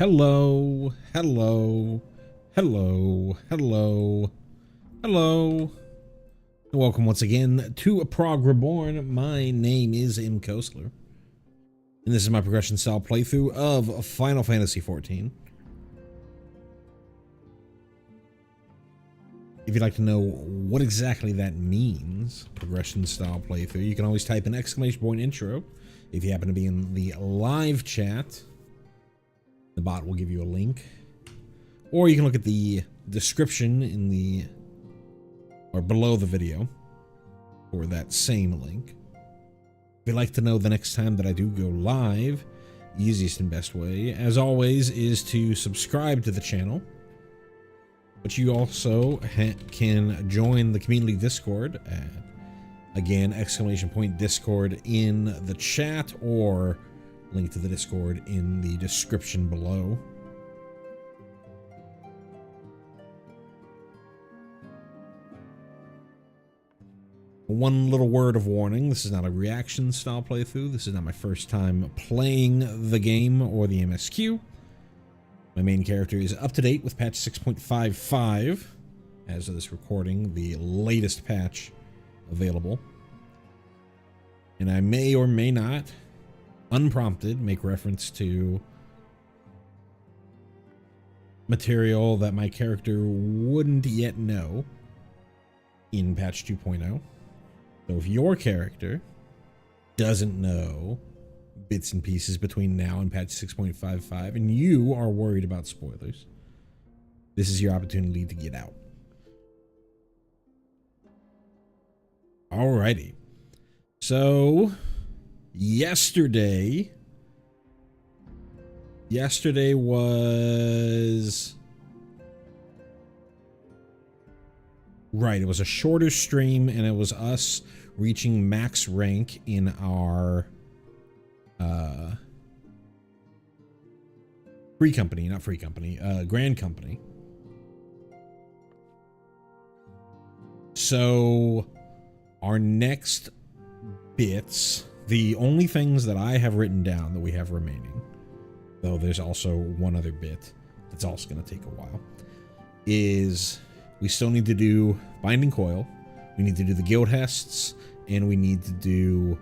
Hello, hello, hello, hello, hello. And welcome once again to Prog Reborn. My name is M. Kosler, and this is my progression style playthrough of Final Fantasy XIV. If you'd like to know what exactly that means, progression style playthrough, you can always type in !intro. If you happen to be in the live chat, the bot will give you a link, or you can look at the description in the or below the video for that same link. If you'd like to know the next time that I do go live, the easiest and best way, as always, is to subscribe to the channel. But you also can join the community Discord at, again, !Discord in the chat, or link to the Discord in the description below. One little word of warning: this is not a reaction style playthrough. This is not my first time playing the game or the MSQ. My main character is up to date with patch 6.55 as of this recording, the latest patch available. And I may or may not, unprompted, make reference to material that my character wouldn't yet know in patch 2.0. So if your character doesn't know bits and pieces between now and patch 6.55 and you are worried about spoilers, this is your opportunity to get out. Alrighty. So yesterday was right, it was a shorter stream, and it was us reaching max rank in our Grand Company. So our next bits, the only things that I have written down that we have remaining, though there's also one other bit that's also going to take a while, is we still need to do Binding Coil, we need to do the guild tests, and we need to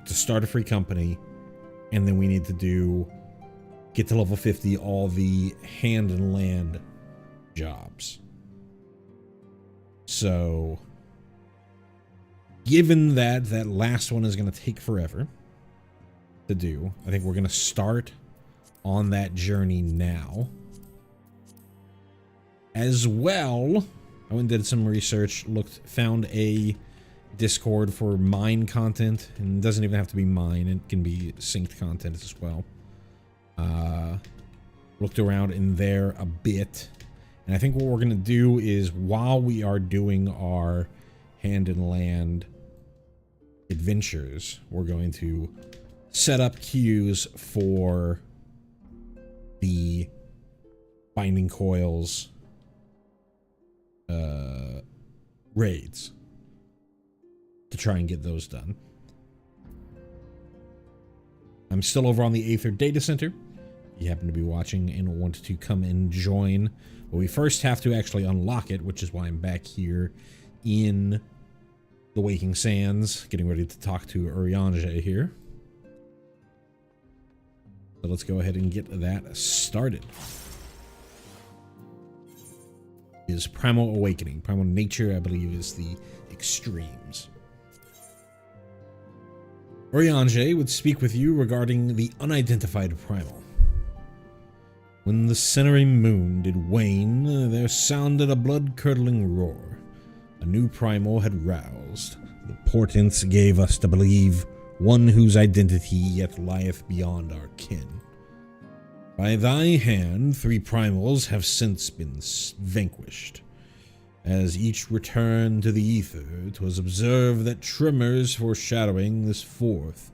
start a free company, and then we need to get to level 50 all the hand and land jobs. So given that that last one is going to take forever to do, I think we're going to start on that journey now. As well, I went and did some research, found a Discord for mine content, and it doesn't even have to be mine, it can be synced content as well. Looked around in there a bit, and I think what we're going to do is, while we are doing our hand and land adventures, we're going to set up queues for the Binding Coils raids to try and get those done. I'm still over on the Aether Data Center. If you happen to be watching and want to come and join, but we first have to actually unlock it, which is why I'm back here in the Waking Sands, getting ready to talk to Urianger here. So let's go ahead and get that started. Is Primal Awakening. Primal Nature, I believe, is the extremes. Urianger would speak with you regarding the unidentified primal. When the centering moon did wane, there sounded a blood-curdling roar. A new primal had roused. The portents gave us to believe one whose identity yet lieth beyond our ken. By thy hand, 3 primals have since been vanquished. As each returned to the ether, 'twas observed that tremors foreshadowing this fourth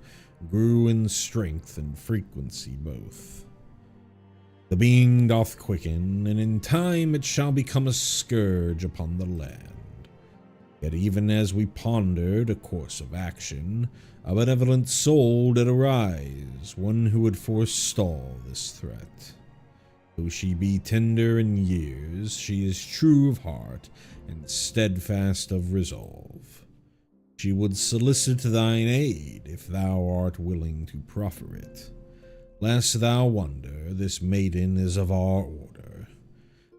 grew in strength and frequency both. The being doth quicken, and in time it shall become a scourge upon the land. Yet even as we pondered a course of action, A benevolent soul did arise, one who would forestall this threat. Though she be tender in years, she is true of heart and steadfast of resolve. She would solicit thine aid if thou art willing to proffer it. Lest thou wonder, this maiden is of our order.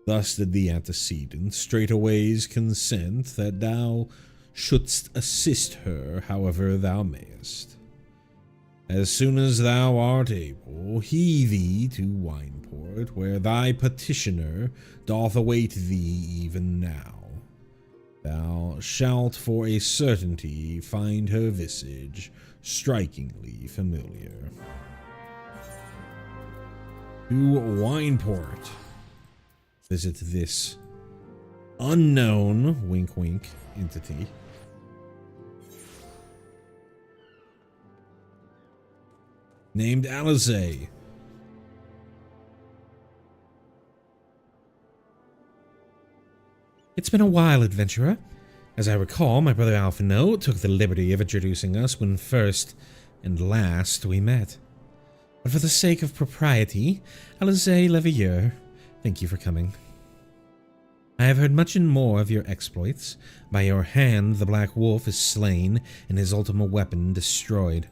Thus did the antecedent straightways consent that thou shouldst assist her however thou mayest. As soon as thou art able, hie thee to Wineport, where thy petitioner doth await thee even now. Thou shalt for a certainty find her visage strikingly familiar. To Wineport. Visit this unknown, wink wink, entity. Named Alizé. It's been a while, adventurer. As I recall, my brother Alphino took the liberty of introducing us when first and last we met. But for the sake of propriety, Alizé Leveilleur, thank you for coming. I have heard much and more of your exploits. By your hand the Black Wolf is slain and his ultimate weapon destroyed.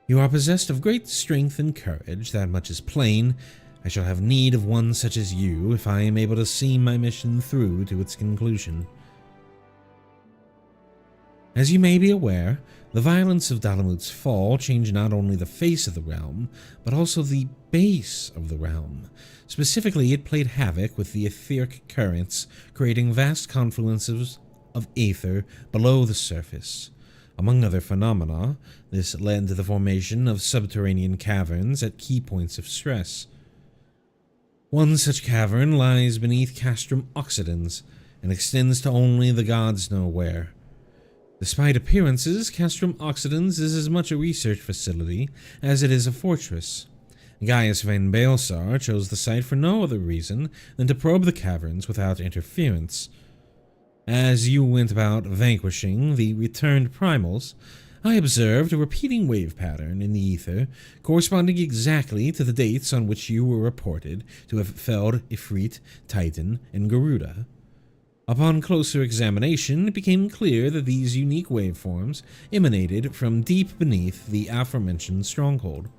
You are possessed of great strength and courage, that much is plain. I shall have need of one such as you if I am able to see my mission through to its conclusion. As you may be aware, the violence of Dalamut's fall changed not only the face of the realm, but also the base of the realm. Specifically, it played havoc with the etheric currents, creating vast confluences of aether below the surface. Among other phenomena, this led to the formation of subterranean caverns at key points of stress. One such cavern lies beneath Castrum Occidens and extends to only the gods know where. Despite appearances, Castrum Occidens is as much a research facility as it is a fortress. Gaius van Baelsar chose the site for no other reason than to probe the caverns without interference. As you went about vanquishing the returned primals, I observed a repeating wave pattern in the ether corresponding exactly to the dates on which you were reported to have felled Ifrit, Titan, and Garuda. Upon closer examination, it became clear that these unique waveforms emanated from deep beneath the aforementioned stronghold.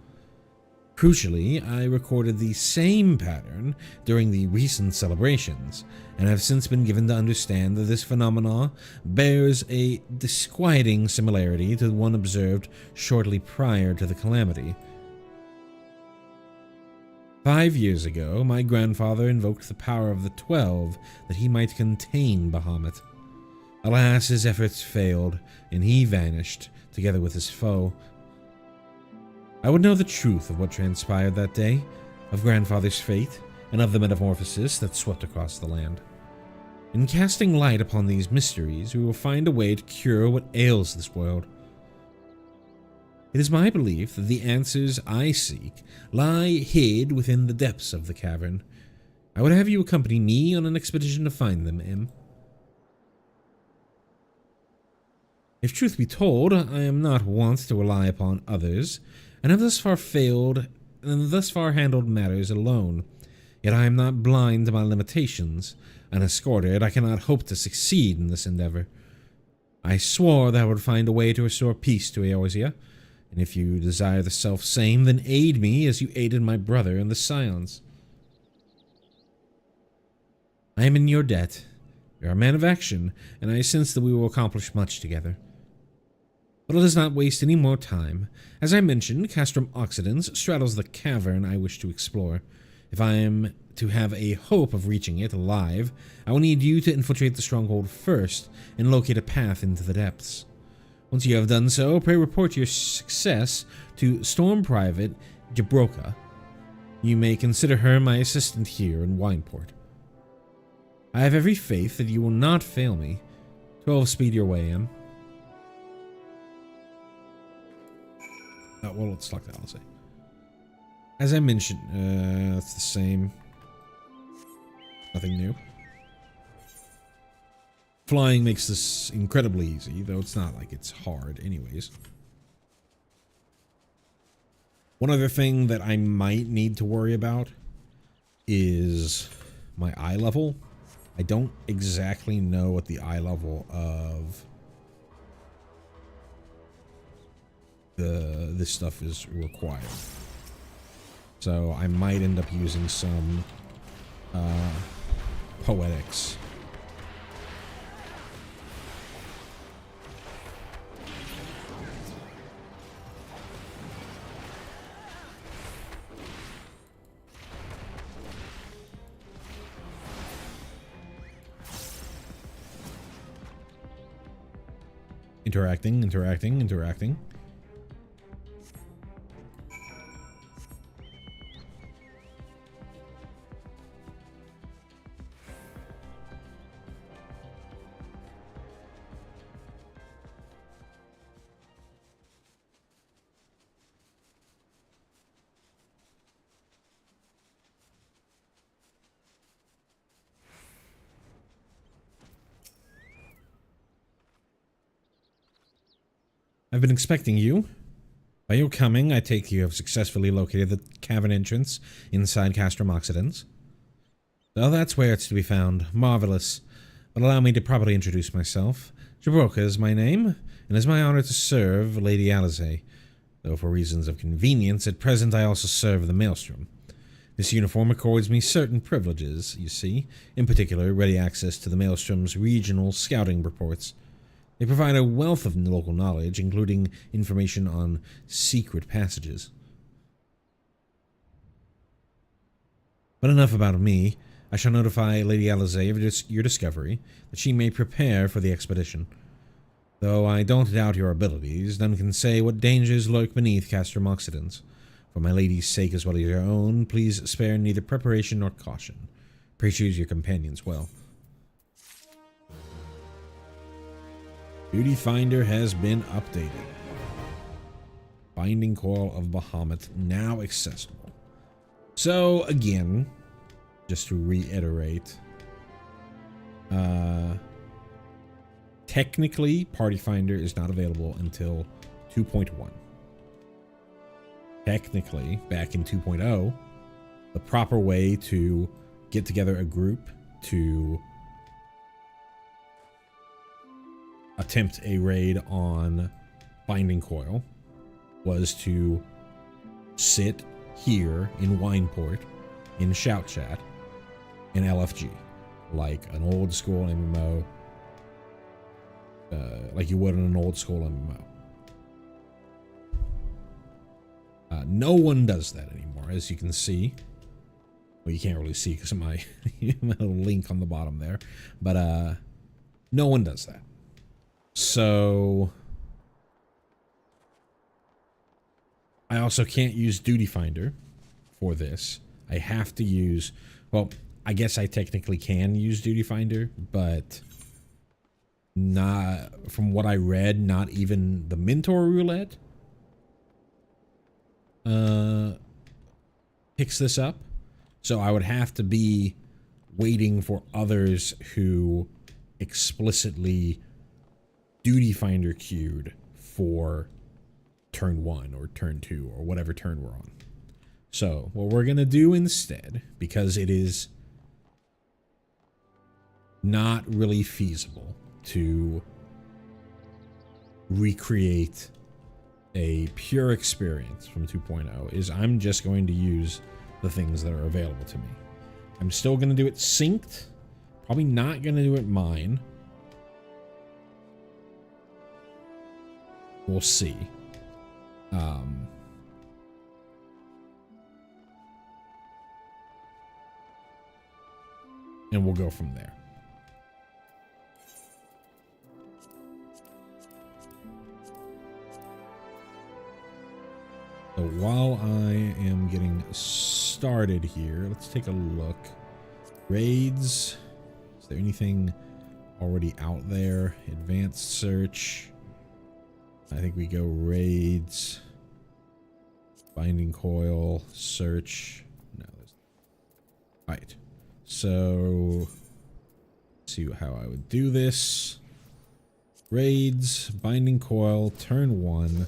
Crucially, I recorded the same pattern during the recent celebrations, and have since been given to understand that this phenomenon bears a disquieting similarity to the one observed shortly prior to the calamity. 5 years ago, my grandfather invoked the power of the 12 that he might contain Bahamut. Alas, his efforts failed, and he vanished, together with his foe. I would know the truth of what transpired that day, of grandfather's fate, and of the metamorphosis that swept across the land. In casting light upon these mysteries, we will find a way to cure what ails this world. It is my belief that the answers I seek lie hid within the depths of the cavern. I would have you accompany me on an expedition to find them, Im. If truth be told, I am not wont to rely upon others, and have thus far handled matters alone. Yet I am not blind to my limitations. Unescorted, I cannot hope to succeed in this endeavor. I swore that I would find a way to restore peace to Eorzea, and if you desire the self-same, then aid me as you aided my brother in the Scions. I am in your debt. You are a man of action, and I sense that we will accomplish much together. But let us not waste any more time. As I mentioned, Castrum Occidens straddles the cavern I wish to explore. If I am to have a hope of reaching it alive, I will need you to infiltrate the stronghold first and locate a path into the depths. Once you have done so, pray report your success to Storm Private Jabroka. You may consider her my assistant here in Wineport. I have every faith that you will not fail me. 12 speed your way, Em. Oh, well, let's talk to Alizé. As I mentioned, it's the same. Nothing new. Flying makes this incredibly easy, though it's not like it's hard anyways. One other thing that I might need to worry about is my eye level. I don't exactly know what the eye level of this stuff is required. So I might end up using some poetics. Interacting, interacting, interacting. I've been expecting you. By your coming, I take you have successfully located the cavern entrance inside Castrum Occidens. So that's where it's to be found. Marvelous. But allow me to properly introduce myself. Jabroka is my name, and it is my honor to serve Lady Alizé. Though for reasons of convenience, at present I also serve the Maelstrom. This uniform accords me certain privileges, you see. In particular, ready access to the Maelstrom's regional scouting reports. They provide a wealth of local knowledge, including information on secret passages. But enough about me. I shall notify Lady Alizé of your discovery, that she may prepare for the expedition. Though I don't doubt your abilities, none can say what dangers lurk beneath Castrum Occidens. For my lady's sake as well as your own, please spare neither preparation nor caution. Pray choose your companions well. Duty Finder has been updated. Binding Coil of Bahamut now accessible. So again, just to reiterate, technically Party Finder is not available until 2.1. Technically, back in 2.0, the proper way to get together a group to attempt a raid on Binding Coil was to sit here in Wineport in Shout Chat in LFG, like an old school MMO, like you would in an old school MMO. No one does that anymore, as you can see. Well, you can't really see because of my, my little link on the bottom there, but no one does that. So I also can't use Duty Finder for this. I have to use, well, I guess I technically can use Duty Finder, but not, from what I read, not even the Mentor Roulette picks this up. So I would have to be waiting for others who explicitly Duty Finder queued for turn 1 or turn 2 or whatever turn we're on. So what we're gonna do instead, because it is not really feasible to recreate a pure experience from 2.0, is I'm just going to use the things that are available to me. I'm still going to do it synced. Probably not going to do it mine. We'll see. And we'll go from there. So while I am getting started here, let's take a look. Raids. Is there anything already out there? Advanced search. I think we go raids. Binding Coil. Search. No, there's... Right. So, let's see how I would do this. Raids. Binding Coil. Turn 1.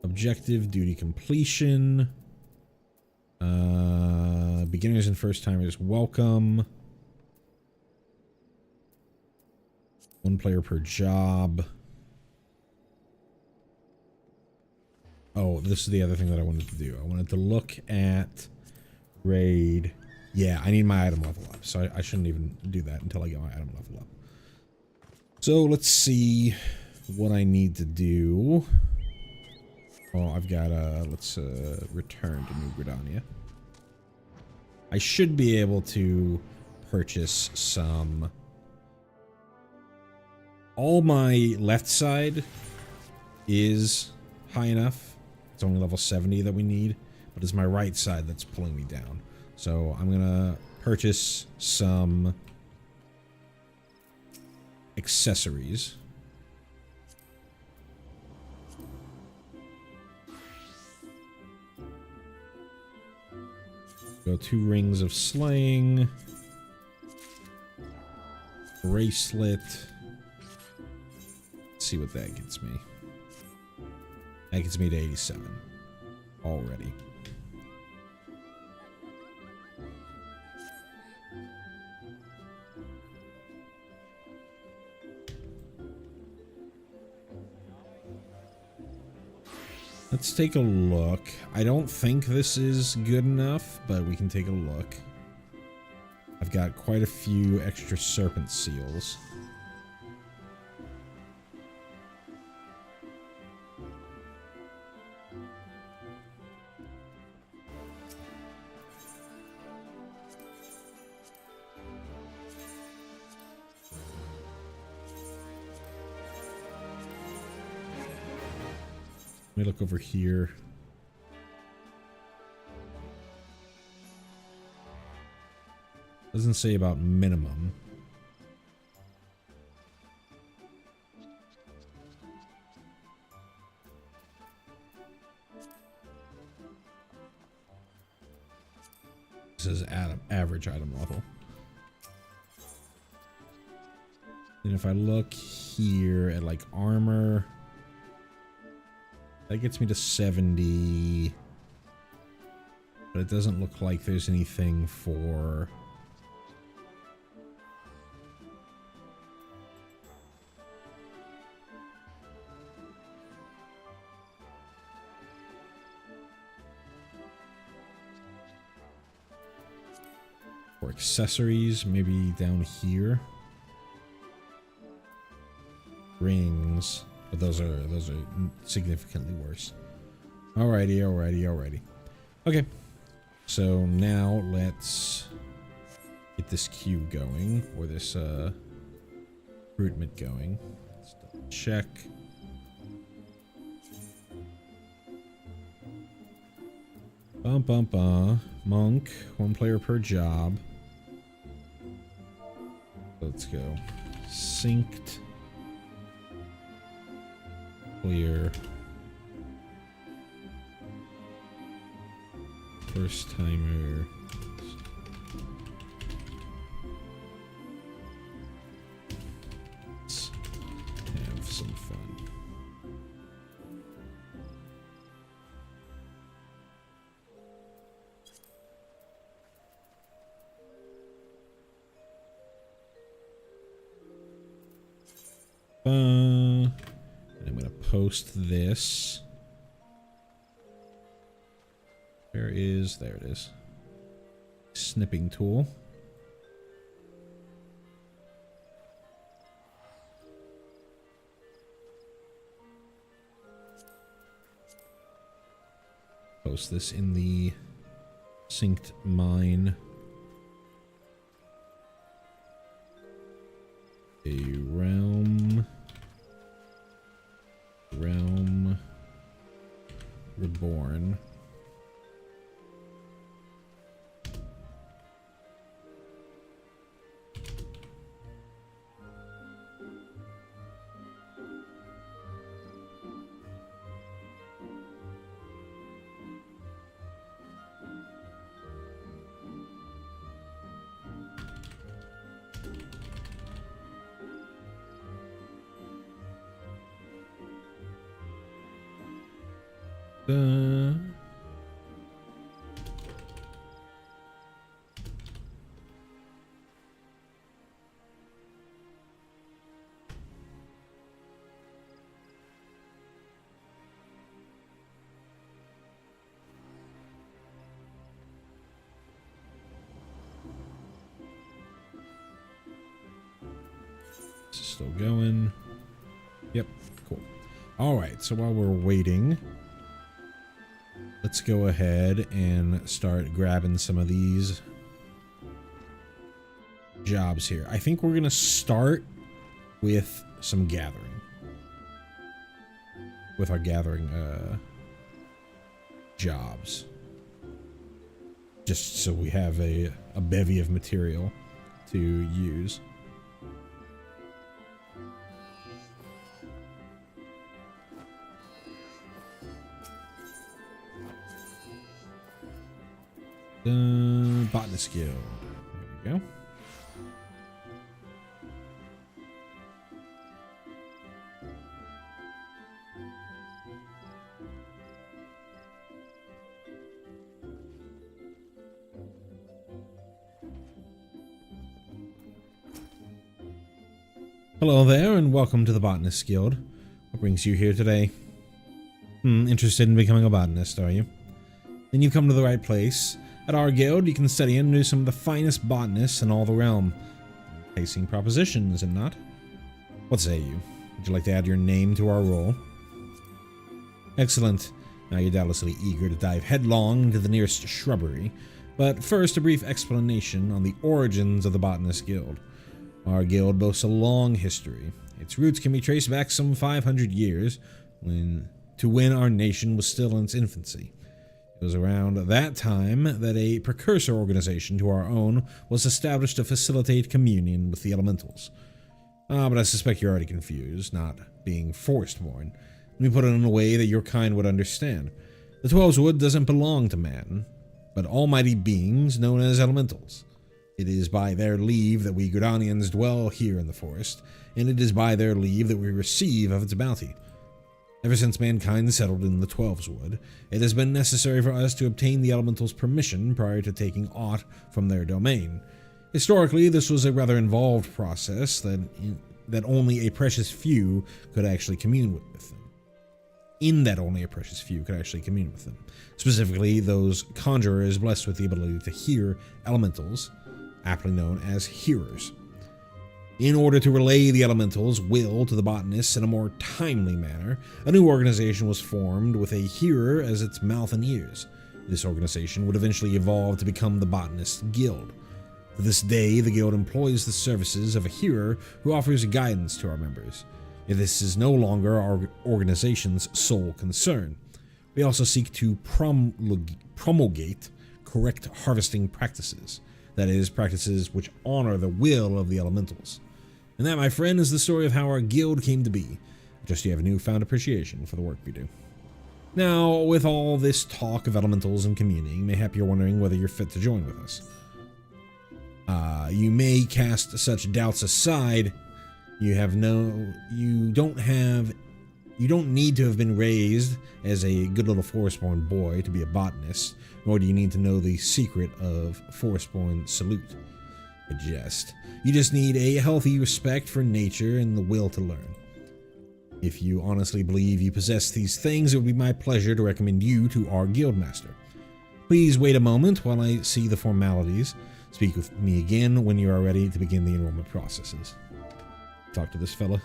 Objective, duty completion. Beginners and first timers welcome. 1 player per job. Oh, this is the other thing that I wanted to do. I wanted to look at raid. Yeah, I need my item level up, so I shouldn't even do that until I get my item level up. So let's see what I need to do. Oh, I've got let's return to New Gridania. I should be able to purchase some. All my left side is high enough. It's only level 70 that we need, but it's my right side that's pulling me down. So I'm gonna purchase some accessories. Go 2 rings of slaying. Bracelet. Let's see what that gets me. That gets me to 87 already. Let's take a look. I don't think this is good enough, but we can take a look. I've got quite a few extra serpent seals. Let me look over here. Doesn't say about minimum. This is average item level. And if I look here at like armor, that gets me to 70. But it doesn't look like there's anything for accessories, maybe down here. Rings, but those are significantly worse. Alrighty. Okay, so now let's get this cube going, or this recruitment going. Let's double check. Monk, 1 player per job. Let's go. Synced. Clear. First timer. Let's have some fun. And I'm going to post this. There it is. Snipping tool. Post this in the synced mine. A realm reborn. Still going. Yep, cool. All right, so while we're waiting, let's go ahead and start grabbing some of these jobs here. I think we're gonna start with some gathering. With our gathering jobs. Just so we have a bevy of material to use. Botanist Guild. There we go. Hello there, and welcome to the Botanist Guild. What brings you here today? Interested in becoming a botanist, are you? Then you've come to the right place. At our guild, you can study under some of the finest botanists in all the realm. Enticing proposition, is it not? What say you? Would you like to add your name to our roll? Excellent. Now you're doubtlessly eager to dive headlong into the nearest shrubbery. But first, a brief explanation on the origins of the Botanist Guild. Our guild boasts a long history. Its roots can be traced back some 500 years, when our nation was still in its infancy. It was around that time that a precursor organization to our own was established to facilitate communion with the elementals. But I suspect you're already confused, not being forced-born. Let me put it in a way that your kind would understand. The Twelveswood doesn't belong to man, but almighty beings known as elementals. It is by their leave that we Gudanians dwell here in the forest, and it is by their leave that we receive of its bounty. Ever since mankind settled in the Twelveswood, it has been necessary for us to obtain the elementals' permission prior to taking aught from their domain. Historically, this was a rather involved process that only a precious few could actually commune with them. Only a precious few could actually commune with them. Specifically, those conjurers blessed with the ability to hear elementals, aptly known as hearers. In order to relay the elementals' will to the botanists in a more timely manner, a new organization was formed with a hearer as its mouth and ears. This organization would eventually evolve to become the Botanist Guild. To this day, the guild employs the services of a hearer who offers guidance to our members. Yet this is no longer our organization's sole concern. We also seek to promulgate correct harvesting practices. That is, practices which honor the will of the elementals. And that, my friend, is the story of how our guild came to be. Just you have a newfound appreciation for the work we do. Now, with all this talk of elementals and communing, mayhap you're wondering whether you're fit to join with us. You may cast such doubts aside. You don't need to have been raised as a good little forest-born boy to be a botanist, nor do you need to know the secret of forest-born salute. A jest. You just need a healthy respect for nature and the will to learn. If you honestly believe you possess these things, it would be my pleasure to recommend you to our guildmaster. Please wait a moment while I see the formalities. Speak with me again when you are ready to begin the enrollment processes. Talk to this fella.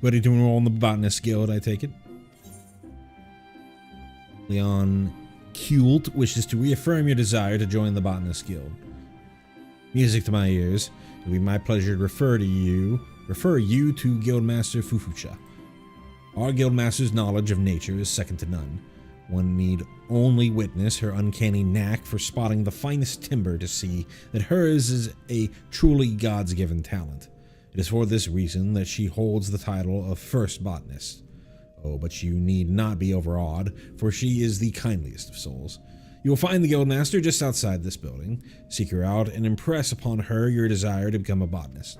Ready to enroll in the Botanist Guild, I take it? Leon Kult wishes to reaffirm your desire to join the Botanist Guild. Music to my ears. It will be my pleasure to refer you to Guildmaster Fufucha. Our Guildmaster's knowledge of nature is second to none. One need only witness her uncanny knack for spotting the finest timber to see that hers is a truly God's-given talent. It is for this reason that she holds the title of First Botanist. Oh, but you need not be overawed, for she is the kindliest of souls. You will find the Guildmaster just outside this building. Seek her out and impress upon her your desire to become a botanist.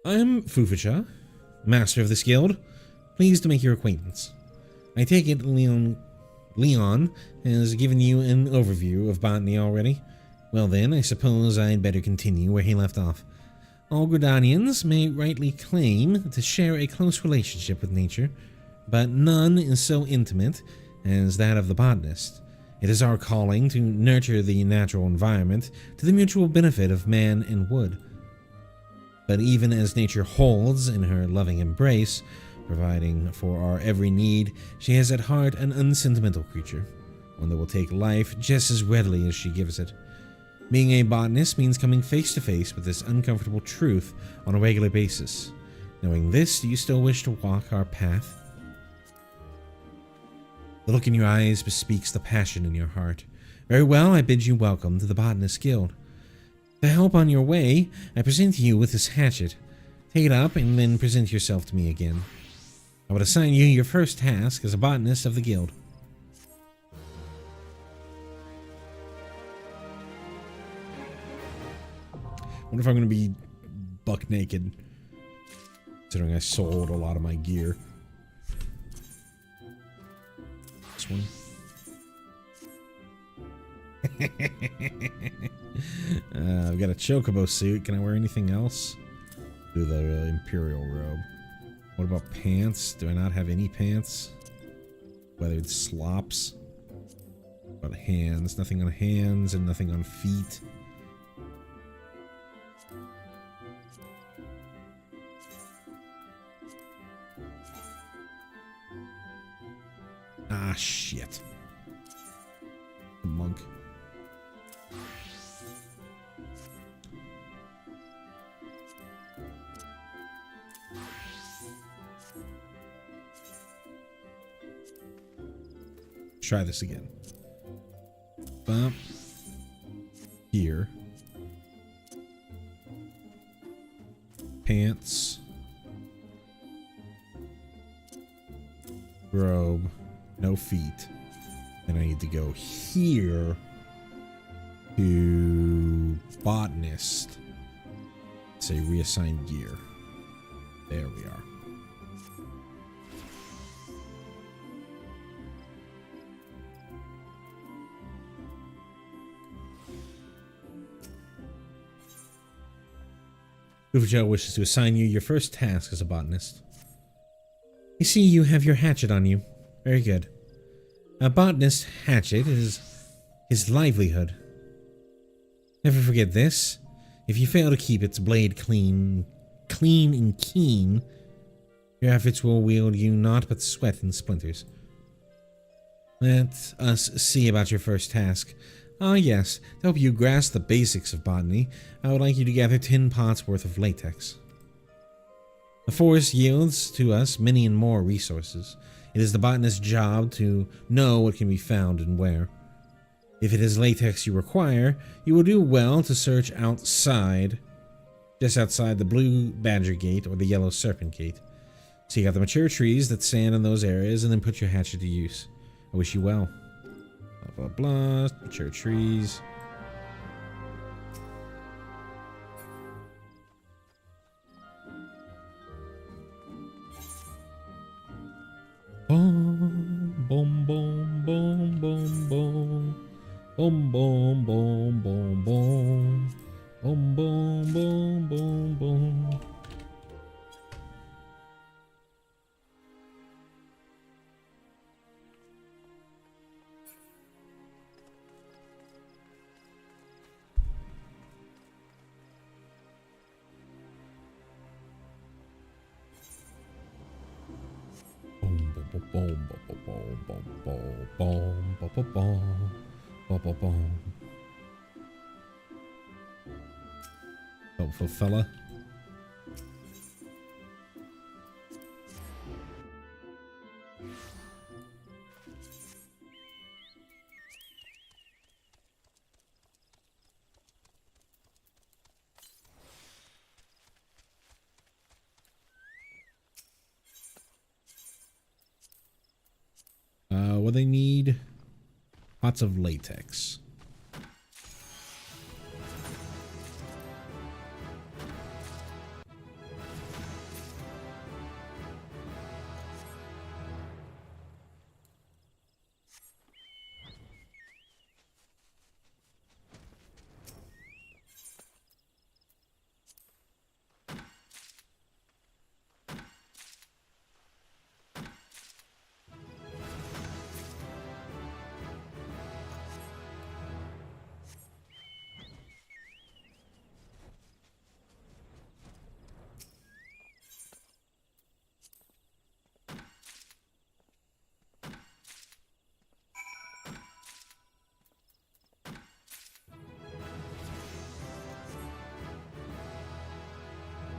I am Fufucha, master of this guild. Pleased to make your acquaintance. I take it Leon has given you an overview of botany already. Well then, I suppose I'd better continue where he left off. All Gridanians may rightly claim to share a close relationship with nature, but none is so intimate as that of the botanist. It is our calling to nurture the natural environment to the mutual benefit of man and wood. But even as nature holds in her loving embrace, providing for our every need, she is at heart an unsentimental creature, one that will take life just as readily as she gives it. Being a botanist means coming face to face with this uncomfortable truth on a regular basis. Knowing this, do you still wish to walk our path? The look in your eyes bespeaks the passion in your heart. Very well, I bid you welcome to the Botanist Guild. To help on your way, I present you with this hatchet. Take it up and then present yourself to me again. I would assign you your first task as a botanist of the guild. I wonder if I'm going to be buck naked, considering I sold a lot of my gear. This one. I've got a chocobo suit. Can I wear anything else? Do the imperial robe. What about pants? Do I not have any pants? Weathered slops. What about hands? Nothing on hands and nothing on feet. Ah, shit. The monk. Try this again. Bump. Here. Pants. Robe. No feet. And I need to go here to botanist. Say reassign gear. There we are. Fufucha wishes to assign you your first task as a botanist. You see, you have your hatchet on you. Very good. A botanist's hatchet is his livelihood. Never forget this. If you fail to keep its blade clean and keen, your efforts will wield you naught but sweat and splinters. Let us see about your first task. Ah yes, to help you grasp the basics of botany, I would like you to gather 10 pots worth of latex. The forest yields to us many and more resources. It is the botanist's job to know what can be found and where. If it is latex you require, you will do well to search outside, just outside the Blue Badger Gate or the Yellow Serpent Gate. Seek out the mature trees that stand in those areas and then put your hatchet to use. I wish you well. Blah, blah, blah. Mature trees. Boom, boom, boom, boom, boom, boom. Boom, boom, boom, boom, boom. Boom, boom, boom, boom, boom. Boom, boom, boom, boom, boom, boom, boom, boom, boom, boom, boom. helpful fella. What they need? Pots of latex.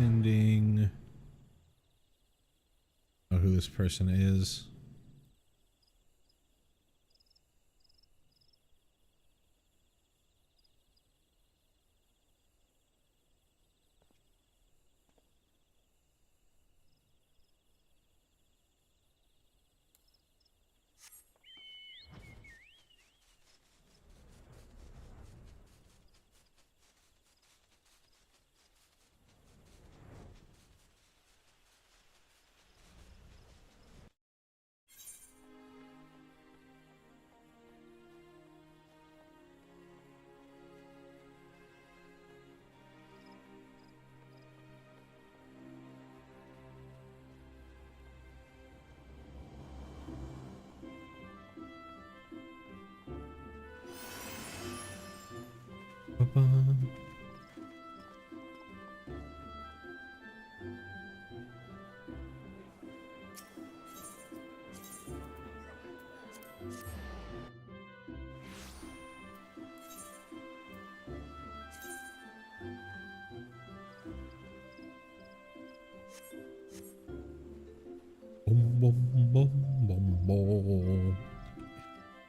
Ending. Know who this person is.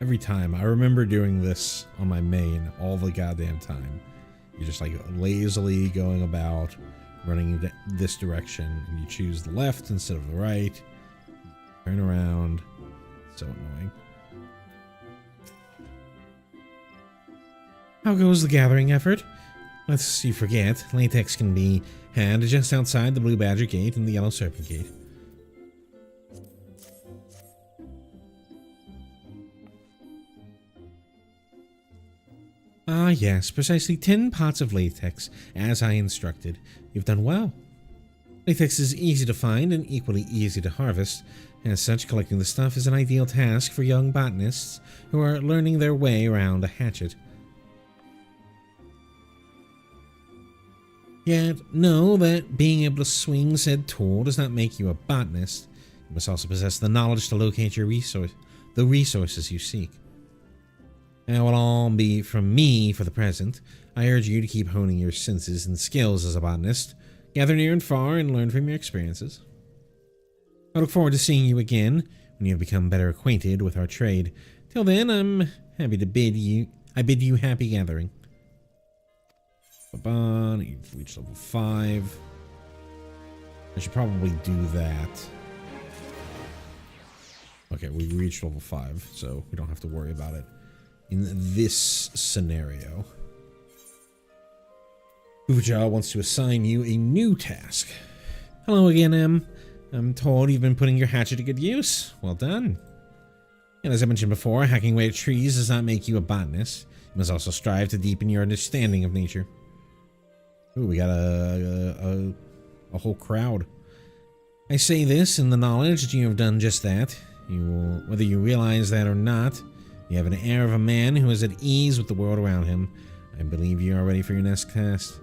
Every time. I remember doing this on my main all the goddamn time. You're just like lazily going about, running this direction, and you choose the left instead of the right. Turn around. So annoying. How goes the gathering effort? Lest you forget, latex can be had just outside the Blue Badger Gate and the Yellow Serpent Gate. Ah, yes, precisely 10 pots of latex, as I instructed. You've done well. Latex is easy to find and equally easy to harvest. As such, collecting the stuff is an ideal task for young botanists who are learning their way around a hatchet. Yet, know that being able to swing said tool does not make you a botanist. You must also possess the knowledge to locate your the resources you seek. That will all be from me for the present. I urge you to keep honing your senses and skills as a botanist. Gather near and far and learn from your experiences. I look forward to seeing you again when you have become better acquainted with our trade. Till then, I'm happy to bid you happy gathering. You've reached level 5. I should probably do that. Okay, we reached level 5, so we don't have to worry about it in this scenario. Uja wants to assign you a new task. Hello again, Em. I'm told you've been putting your hatchet to good use. Well done. And as I mentioned before, hacking away at trees does not make you a botanist. You must also strive to deepen your understanding of nature. Ooh, we got a whole crowd. I say this in the knowledge that you have done just that. You will, whether you realize that or not, you have an air of a man who is at ease with the world around him. I believe you are ready for your next task.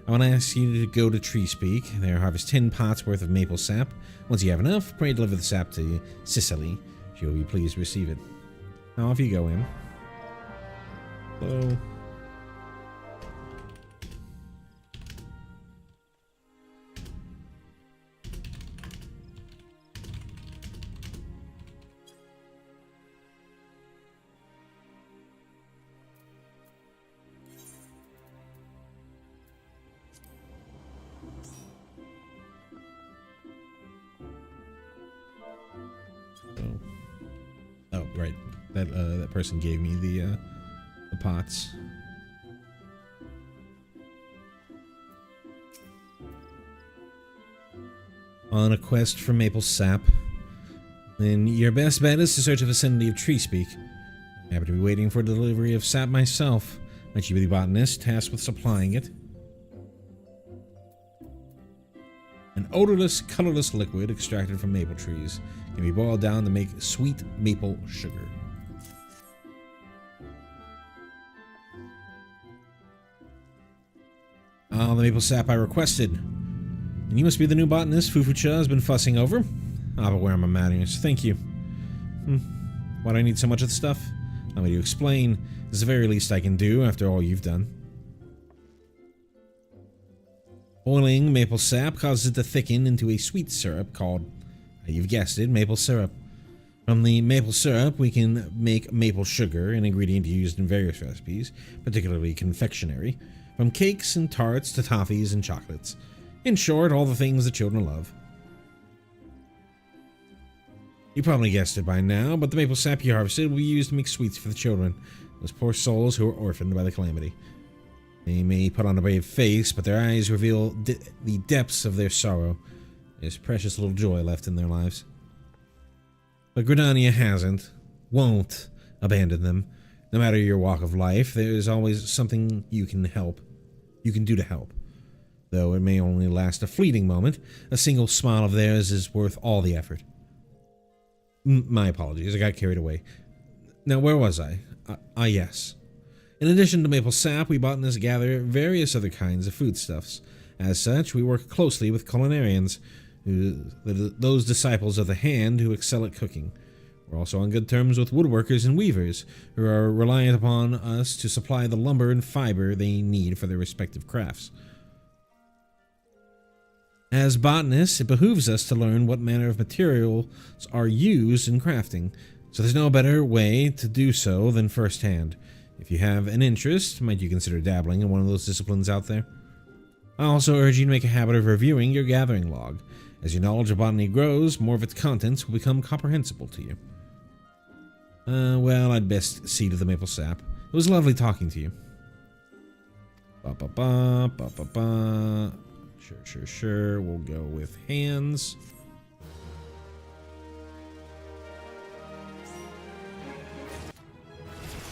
I want to ask you to go to Tree Speak. There, harvest 10 pots worth of maple sap. Once you have enough, pray deliver the sap to Cicely. She will be pleased to receive it. Now off you go, Em. So, right. That person gave me the pots. On a quest for maple sap, then your best bet is to search the vicinity of Tree Speak. I happen to be waiting for delivery of sap myself. Might you be the botanist tasked with supplying it? An odorless, colorless liquid extracted from maple trees can be boiled down to make sweet maple sugar. Ah, the maple sap I requested. And you must be the new botanist Fufucha has been fussing over? Ah, but where are my manners? Thank you. Why do I need so much of the stuff? Allow me to explain. This is the very least I can do after all you've done. Boiling maple sap causes it to thicken into a sweet syrup called, you've guessed it, maple syrup. From the maple syrup, we can make maple sugar, an ingredient used in various recipes, particularly confectionery, from cakes and tarts to toffees and chocolates. In short, all the things that children love. You probably guessed it by now, but the maple sap you harvested will be used to make sweets for the children, those poor souls who are orphaned by the calamity. They may put on a brave face, but their eyes reveal the depths of their sorrow. There's precious little joy left in their lives. But Gridania hasn't, won't abandon them. No matter your walk of life, there is always something you can do to help. Though it may only last a fleeting moment, a single smile of theirs is worth all the effort. My apologies, I got carried away. Now, where was I? Yes. In addition to maple sap, we botanists gather various other kinds of foodstuffs. As such, we work closely with culinarians, those disciples of the hand who excel at cooking. We're also on good terms with woodworkers and weavers, who are reliant upon us to supply the lumber and fiber they need for their respective crafts. As botanists, it behooves us to learn what manner of materials are used in crafting, so there's no better way to do so than firsthand. If you have an interest, might you consider dabbling in one of those disciplines out there? I also urge you to make a habit of reviewing your gathering log. As your knowledge of botany grows, more of its contents will become comprehensible to you. Well, I'd best see to the maple sap. It was lovely talking to you. Sure. We'll go with hands.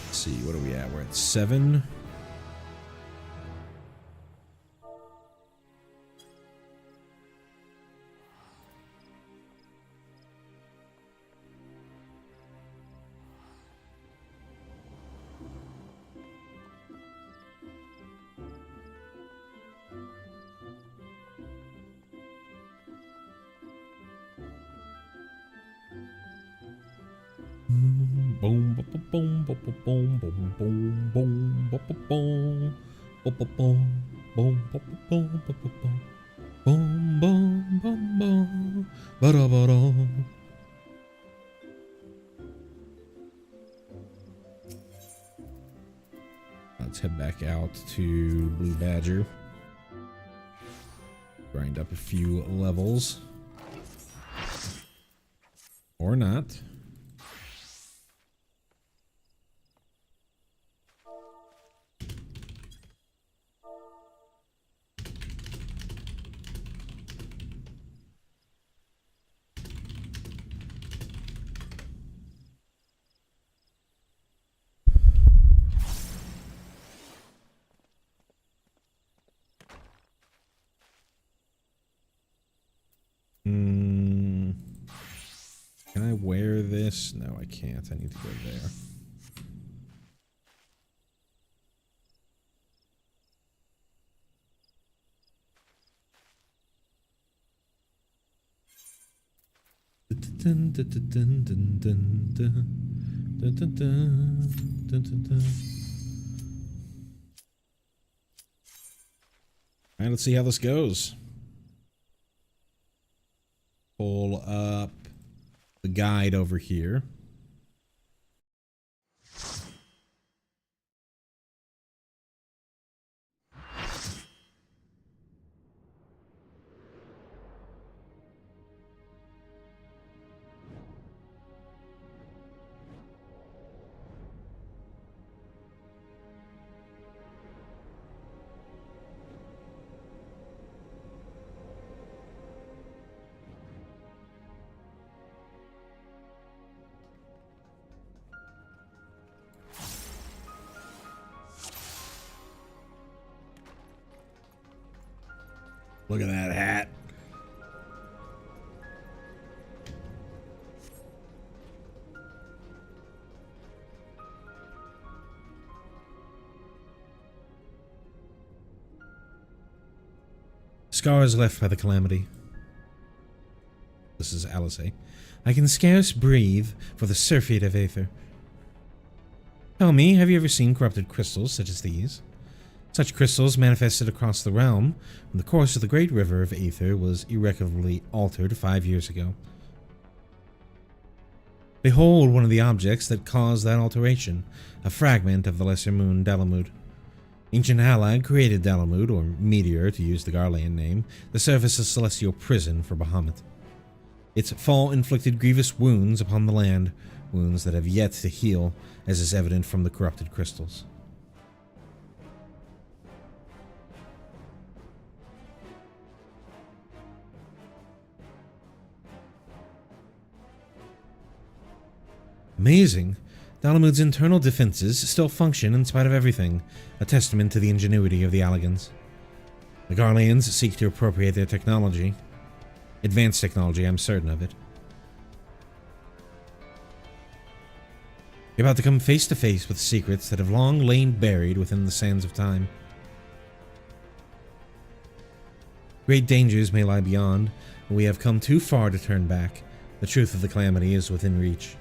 Let's see, what are we at? We're at 7. Boom, boom, boom, boom, boom, boom, boom, boom, boom, boom, boom, boom, boom, boom, boom, ba-da-ba-da. Let's head back out to Blue Badger. Grind up a few levels. Or not. Can I wear this? No, I can't. I need to go there. All right, let's see how this goes. Pull up the guide over here. Look at that hat. Scars left by the calamity. This is Alice. I can scarce breathe for the surfeit of aether. Tell me, have you ever seen corrupted crystals such as these? Such crystals manifested across the realm when the course of the great river of aether was irrecoverably altered 5 years ago. Behold one of the objects that caused that alteration, a fragment of the lesser moon Dalamud. Ancient Halag created Dalamud, or Meteor to use the Garlean name, to serve as a celestial prison for Bahamut. Its fall inflicted grievous wounds upon the land, wounds that have yet to heal, as is evident from the corrupted crystals. Amazing! Dalamud's internal defenses still function in spite of everything, a testament to the ingenuity of the Allagans. The Garleans seek to appropriate their technology. Advanced technology, I'm certain of it. You're about to come face to face with secrets that have long lain buried within the sands of time. Great dangers may lie beyond, but we have come too far to turn back. The truth of the calamity is within reach.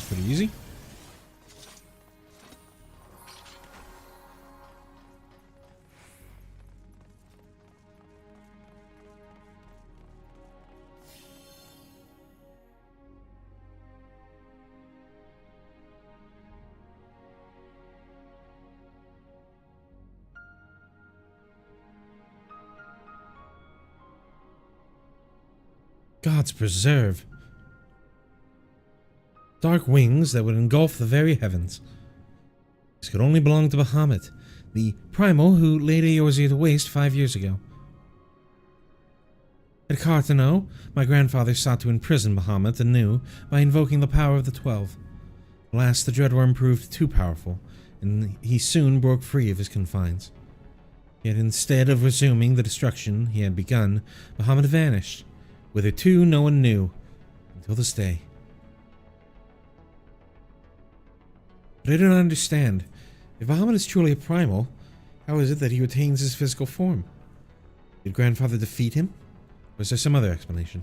Pretty easy. Gods preserve. Dark wings that would engulf the very heavens. This could only belong to Bahamut, the primal who laid Eorzea to waste 5 years ago. At Carthano, my grandfather sought to imprison Bahamut anew by invoking the power of the 12. Alas, the Dreadworm proved too powerful, and he soon broke free of his confines. Yet instead of resuming the destruction he had begun, Bahamut vanished. Whither to, no one knew, until this day. But I do not understand. If Bahamut is truly a primal, how is it that he retains his physical form? Did Grandfather defeat him? Or is there some other explanation?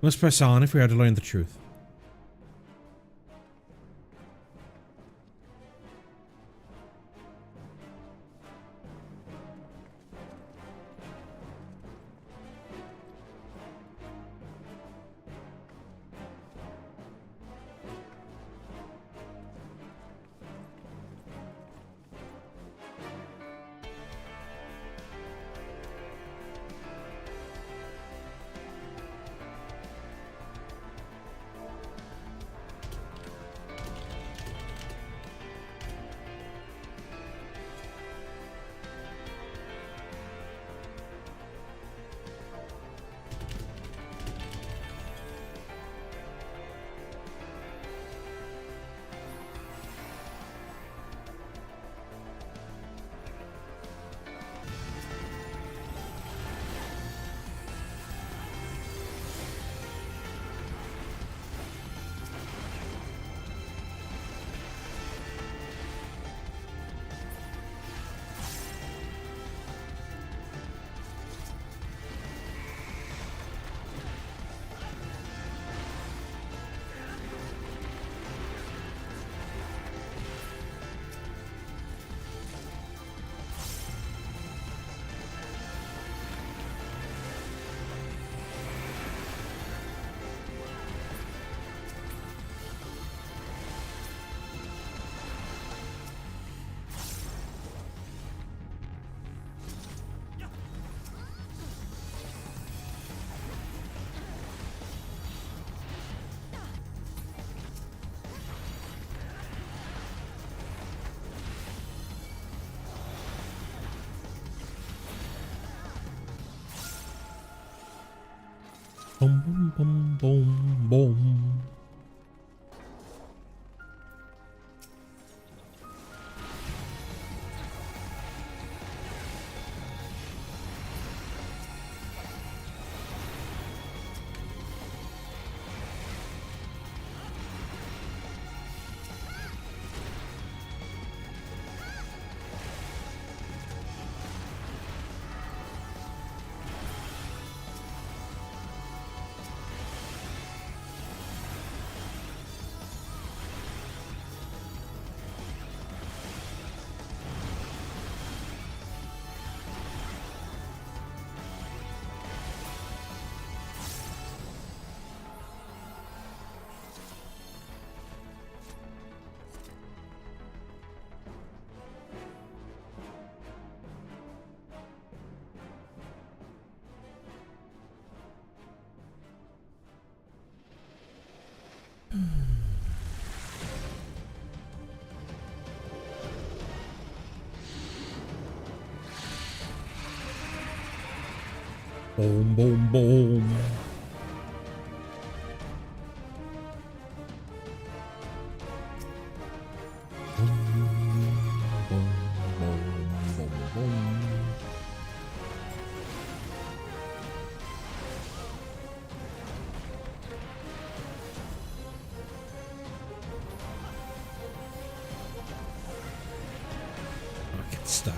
We must press on if we are to learn the truth. Boom, boom, boom, boom, boom. Boom, boom, boom. Oh, get stuck.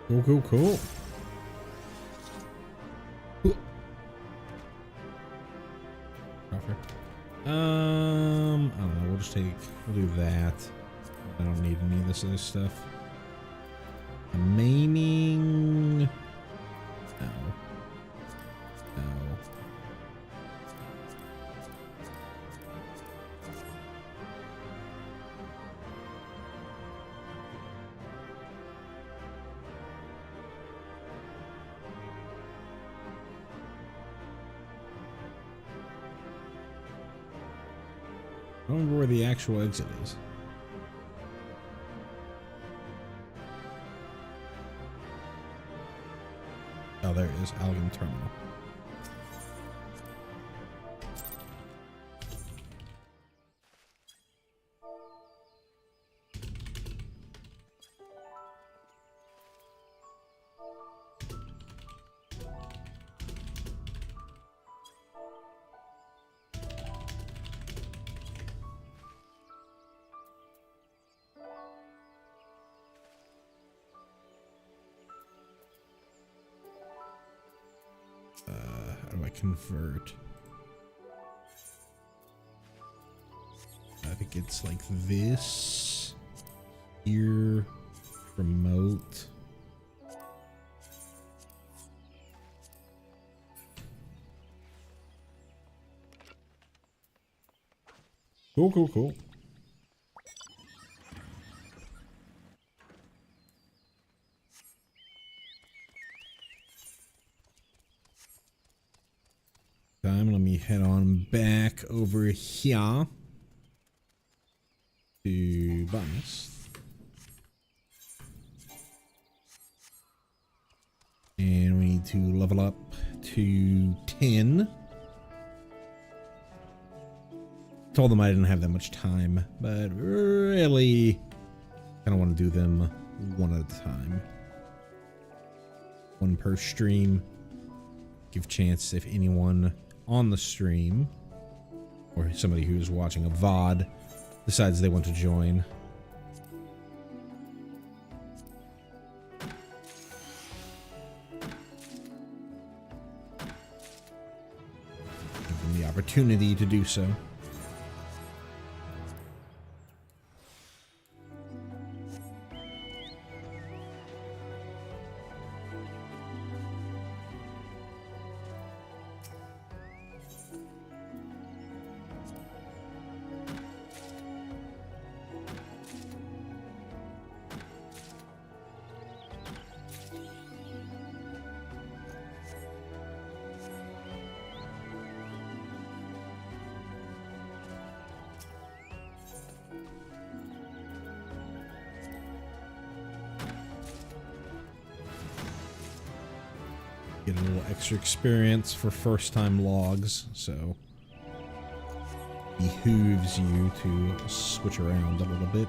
Cool, cool, cool. I don't know. We'll do that. I don't need any of this other stuff. Maiming. No. No. I don't remember where the actual exit is. Oh, there it is. Allegan Terminal. How do I convert? I think it's like this. Here. Remote. Cool, cool, cool. time, let me head on back over here to bonus. And we need to level up to 10. Told them I didn't have that much time, but really kind of want to do them one at a time. One per stream. Give chance if anyone on the stream or somebody who's watching a VOD decides they want to join. Give them the opportunity to do so. Get a little extra experience for first-time logs, so behooves you to switch around a little bit.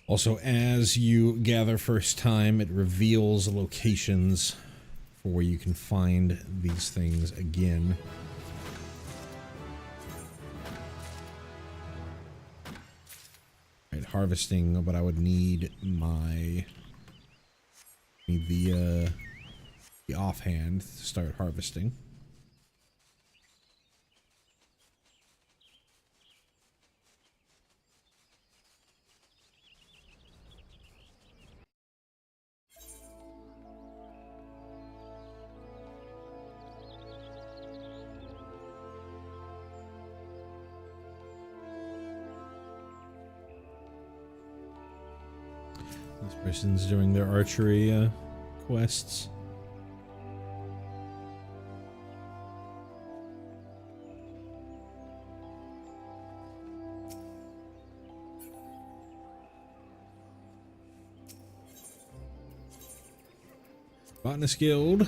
Also, as you gather first time, it reveals locations for where you can find these things again. Right, harvesting, but I would need the offhand to start harvesting. This person's doing their archery quests. Botanist Guild.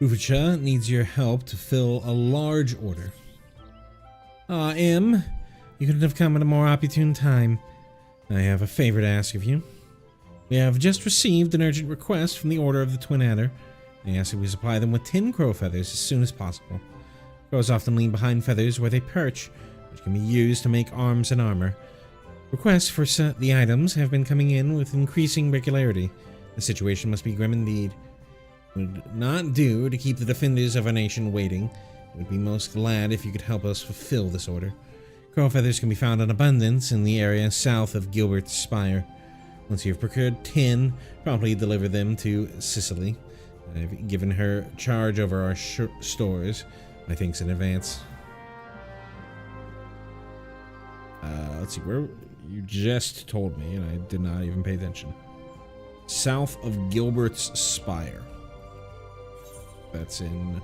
Ufacha needs your help to fill a large order. M, you couldn't have come at a more opportune time. I have a favor to ask of you. We have just received an urgent request from the Order of the Twin Adder. They ask that we supply them with 10 crow feathers as soon as possible. Crows often lean behind feathers where they perch, which can be used to make arms and armor. Requests for the items have been coming in with increasing regularity. The situation must be grim indeed. It would not do to keep the defenders of our nation waiting. We would be most glad if you could help us fulfill this order. Crow feathers can be found in abundance in the area south of Gilbert's Spire. Once you've procured 10, promptly deliver them to Cicely. I've given her charge over our stores. My thanks in advance. Let's see, where you just told me, and I did not even pay attention. South of Gilbert's Spire. That's in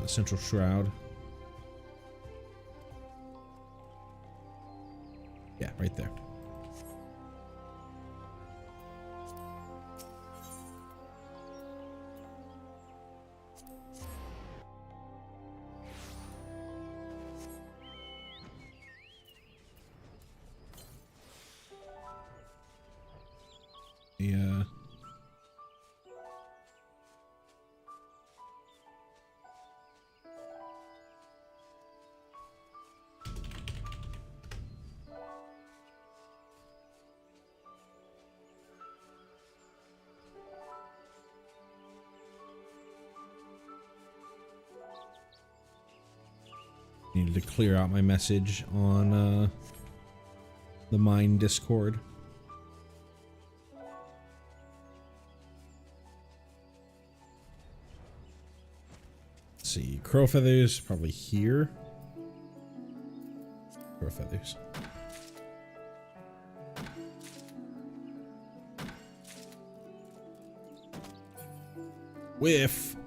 Central Shroud. Yeah, right there. Needed to clear out my message on the Mine Discord. Let's see, crow feathers probably here. Crow feathers. Whiff.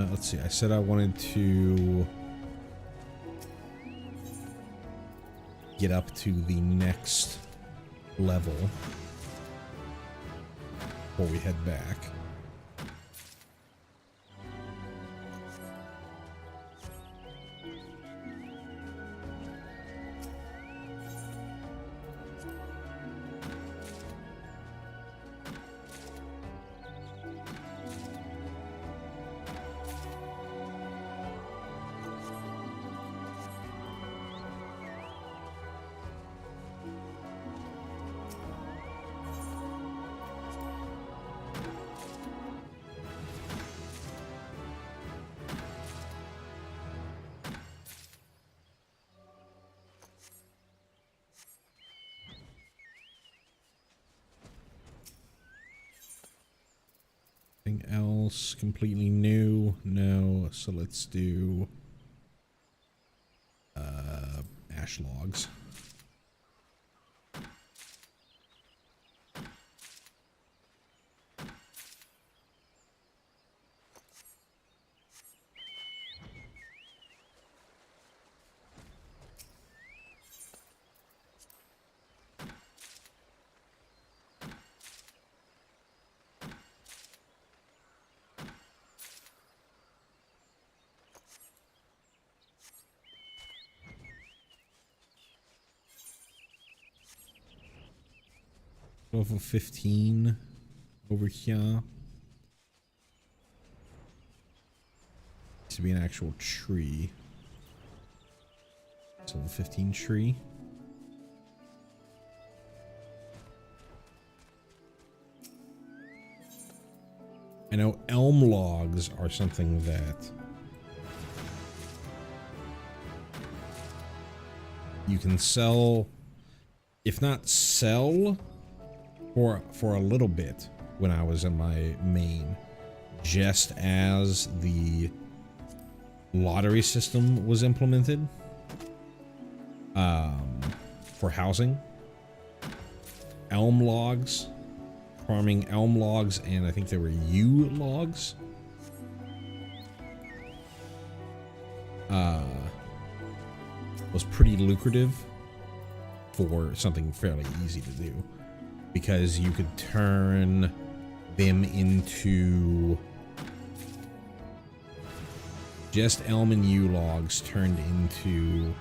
Let's see, I said I wanted to get up to the next level before we head back. Anything else completely new? No. So let's do ash logs. Level 15 over here. Needs to be an actual tree. So level 15 tree. I know elm logs are something that you can sell, if not sell, for a little bit when I was in my main, just as the lottery system was implemented for housing. Elm logs, farming elm logs, and I think there were yew logs. Was pretty lucrative for something fairly easy to do, because you could turn them into just elm and yew logs turned into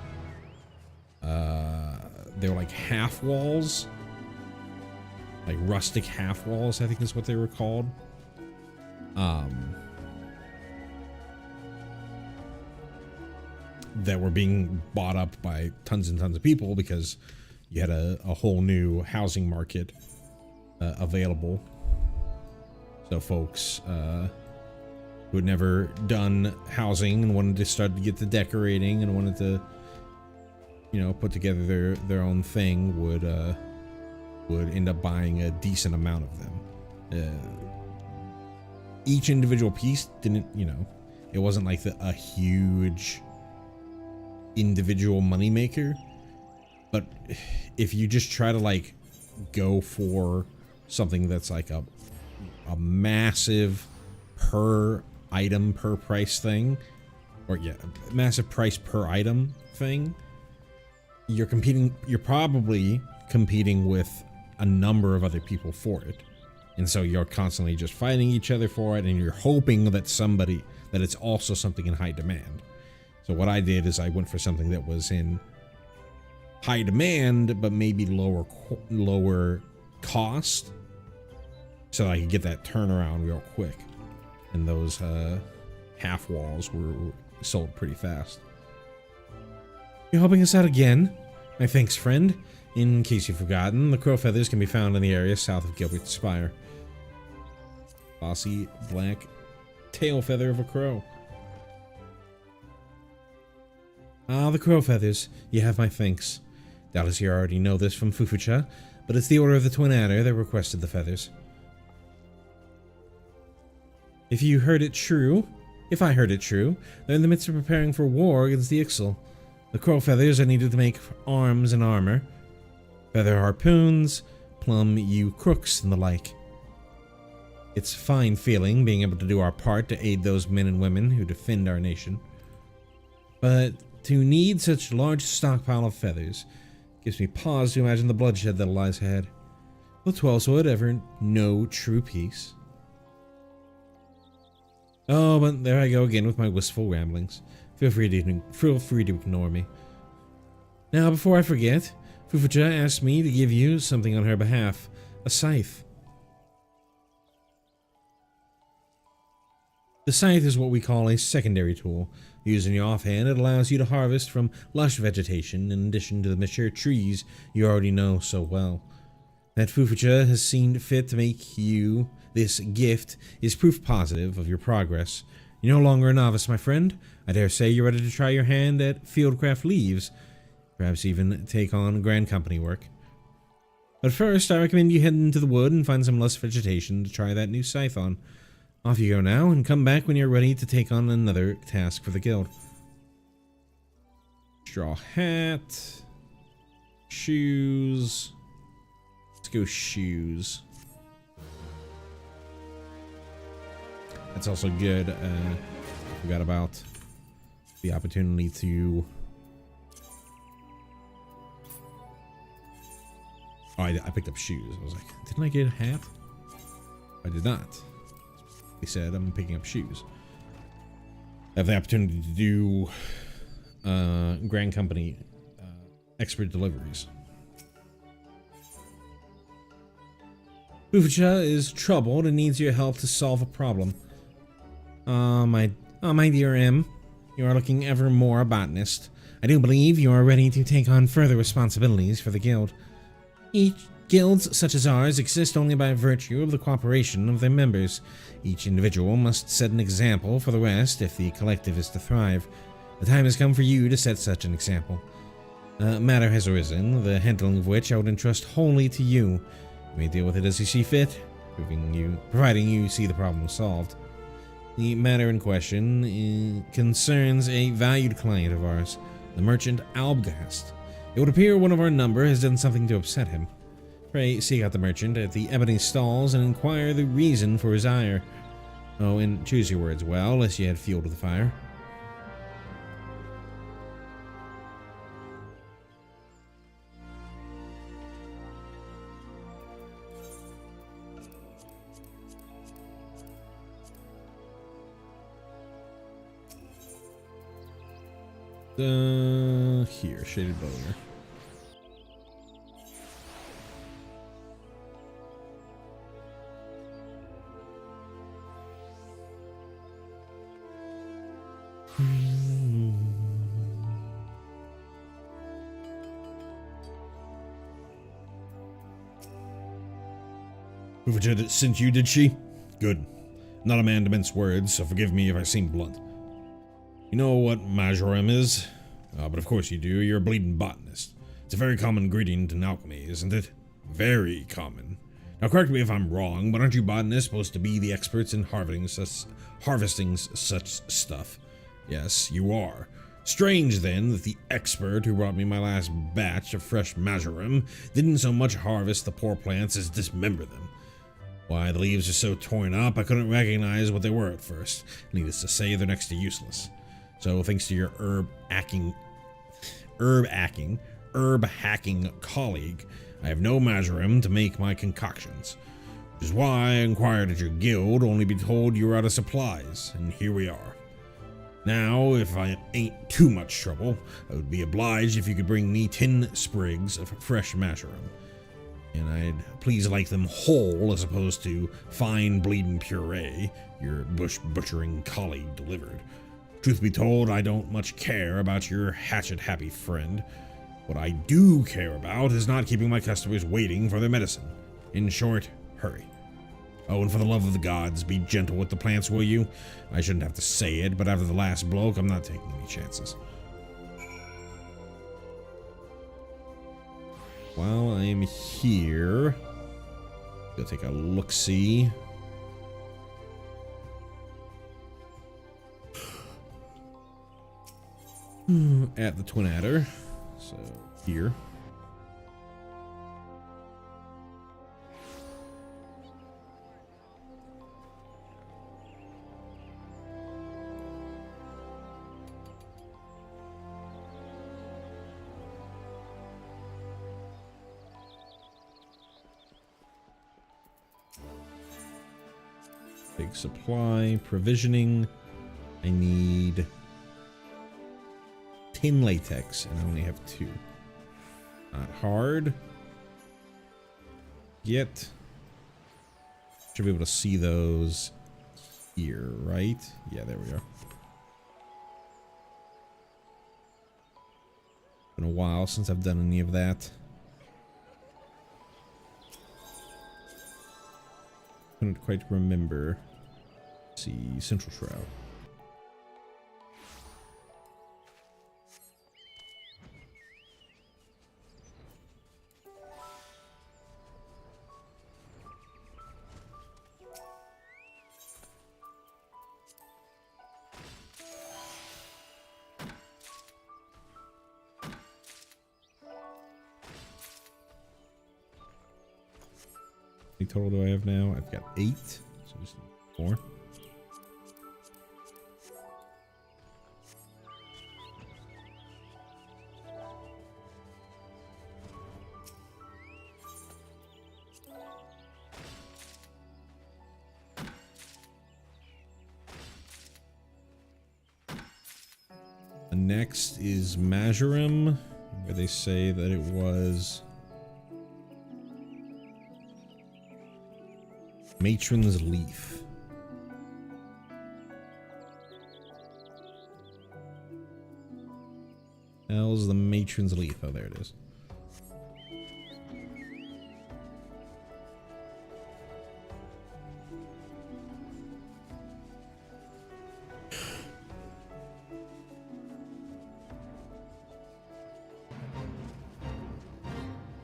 they were like half walls, like rustic half walls, I think is what they were called. That were being bought up by tons and tons of people because you had a whole new housing market available. So folks who had never done housing and wanted to start to get to decorating and wanted to, you know, put together their own thing would end up buying a decent amount of them. Each individual piece didn't, you know, it wasn't like a huge individual moneymaker. But if you just try to like go for something that's like a massive per item per price thing, or yeah, massive price per item thing, you're probably competing with a number of other people for it. And so you're constantly just fighting each other for it, and you're hoping that it's also something in high demand. So what I did is I went for something that was in high demand, but maybe lower cost, so I could get that turnaround real quick. And those half walls were sold pretty fast. You're helping us out again. My thanks, friend. In case you've forgotten, the crow feathers can be found in the area south of Gilbert Spire. Bossy black tail feather of a crow. Ah, the crow feathers. You have my thanks. Doubtless you already know this from Fufucha, but it's the Order of the Twin Adder that requested the feathers. If I heard it true, they're in the midst of preparing for war against the Ixal. The crow feathers are needed to make arms and armor, feather harpoons, plum yew crooks, and the like. It's a fine feeling being able to do our part to aid those men and women who defend our nation. But to need such a large stockpile of feathers gives me pause to imagine the bloodshed that lies ahead. Will Twelvewood ever know true peace? Oh, but there I go again with my wistful ramblings. Feel free to ignore me. Now, before I forget, Fufucha asked me to give you something on her behalf. A scythe. The scythe is what we call a secondary tool. Used in your offhand, it allows you to harvest from lush vegetation in addition to the mature trees you already know so well. That Fufucha has seen fit to make you this gift is proof positive of your progress. You're no longer a novice, my friend. I dare say you're ready to try your hand at fieldcraft leaves, perhaps even take on Grand Company work. But first, I recommend you head into the wood and find some lush vegetation to try that new scythe on. Off you go now, and come back when you're ready to take on another task for the guild. Straw hat. Shoes. Let's go shoes. That's also good. I forgot about the opportunity to... Oh, I picked up shoes. I was like, didn't I get a hat? I did not. He said I'm picking up shoes. I have the opportunity to do Grand Company expert deliveries. Fufucha is troubled and needs your help to solve a problem. My dear M, you are looking ever more a botanist. I do believe you are ready to take on further responsibilities for the guild. Guilds such as ours exist only by virtue of the cooperation of their members. Each individual must set an example for the rest if the collective is to thrive. The time has come for you to set such an example. A matter has arisen, the handling of which I would entrust wholly to you. You may deal with it as you see fit, providing you see the problem solved. The matter in question concerns a valued client of ours, the merchant Albgast. It would appear one of our number has done something to upset him. Pray seek out the merchant at the ebony stalls and inquire the reason for his ire. Oh, and choose your words well, lest you add fuel to the fire. Here, shaded bowler. Fufucha sent you, did she? Good. Not a man to mince words, so forgive me if I seem blunt. You know what marjoram is? But of course you do, you're a bleeding botanist. It's a very common ingredient in alchemy, isn't it? Very common. Now correct me if I'm wrong, but aren't you botanists supposed to be the experts in harvesting such stuff? Yes, you are. Strange, then, that the expert who brought me my last batch of fresh marjoram didn't so much harvest the poor plants as dismember them. Why, the leaves are so torn up I couldn't recognize what they were at first. Needless to say, they're next to useless. So, thanks to your herb hacking colleague, I have no marjoram to make my concoctions. Which is why I inquired at your guild, only to be told you were out of supplies, and here we are. Now, if I ain't too much trouble, I would be obliged if you could bring me 10 sprigs of fresh marjoram. And I'd please like them whole as opposed to fine bleeding puree your butchering colleague delivered. Truth be told, I don't much care about your hatchet-happy friend. What I do care about is not keeping my customers waiting for their medicine. In short, hurry. Oh, and for the love of the gods, be gentle with the plants, will you? I shouldn't have to say it, but after the last bloke, I'm not taking any chances. While I'm here, go take a look-see. At the Twin Adder. So, here. Big supply, provisioning. I need 10 latex, and I only have 2. Not hard. Yet. Should be able to see those here, right? Yeah, there we go. Been a while since I've done any of that. Couldn't quite remember. Let's see, Central Shroud. How many total do I have now? I've got 8, so just 4. The next is Majorum, where they say that it was Matron's Leaf. How's the Matron's Leaf? Oh, there it is.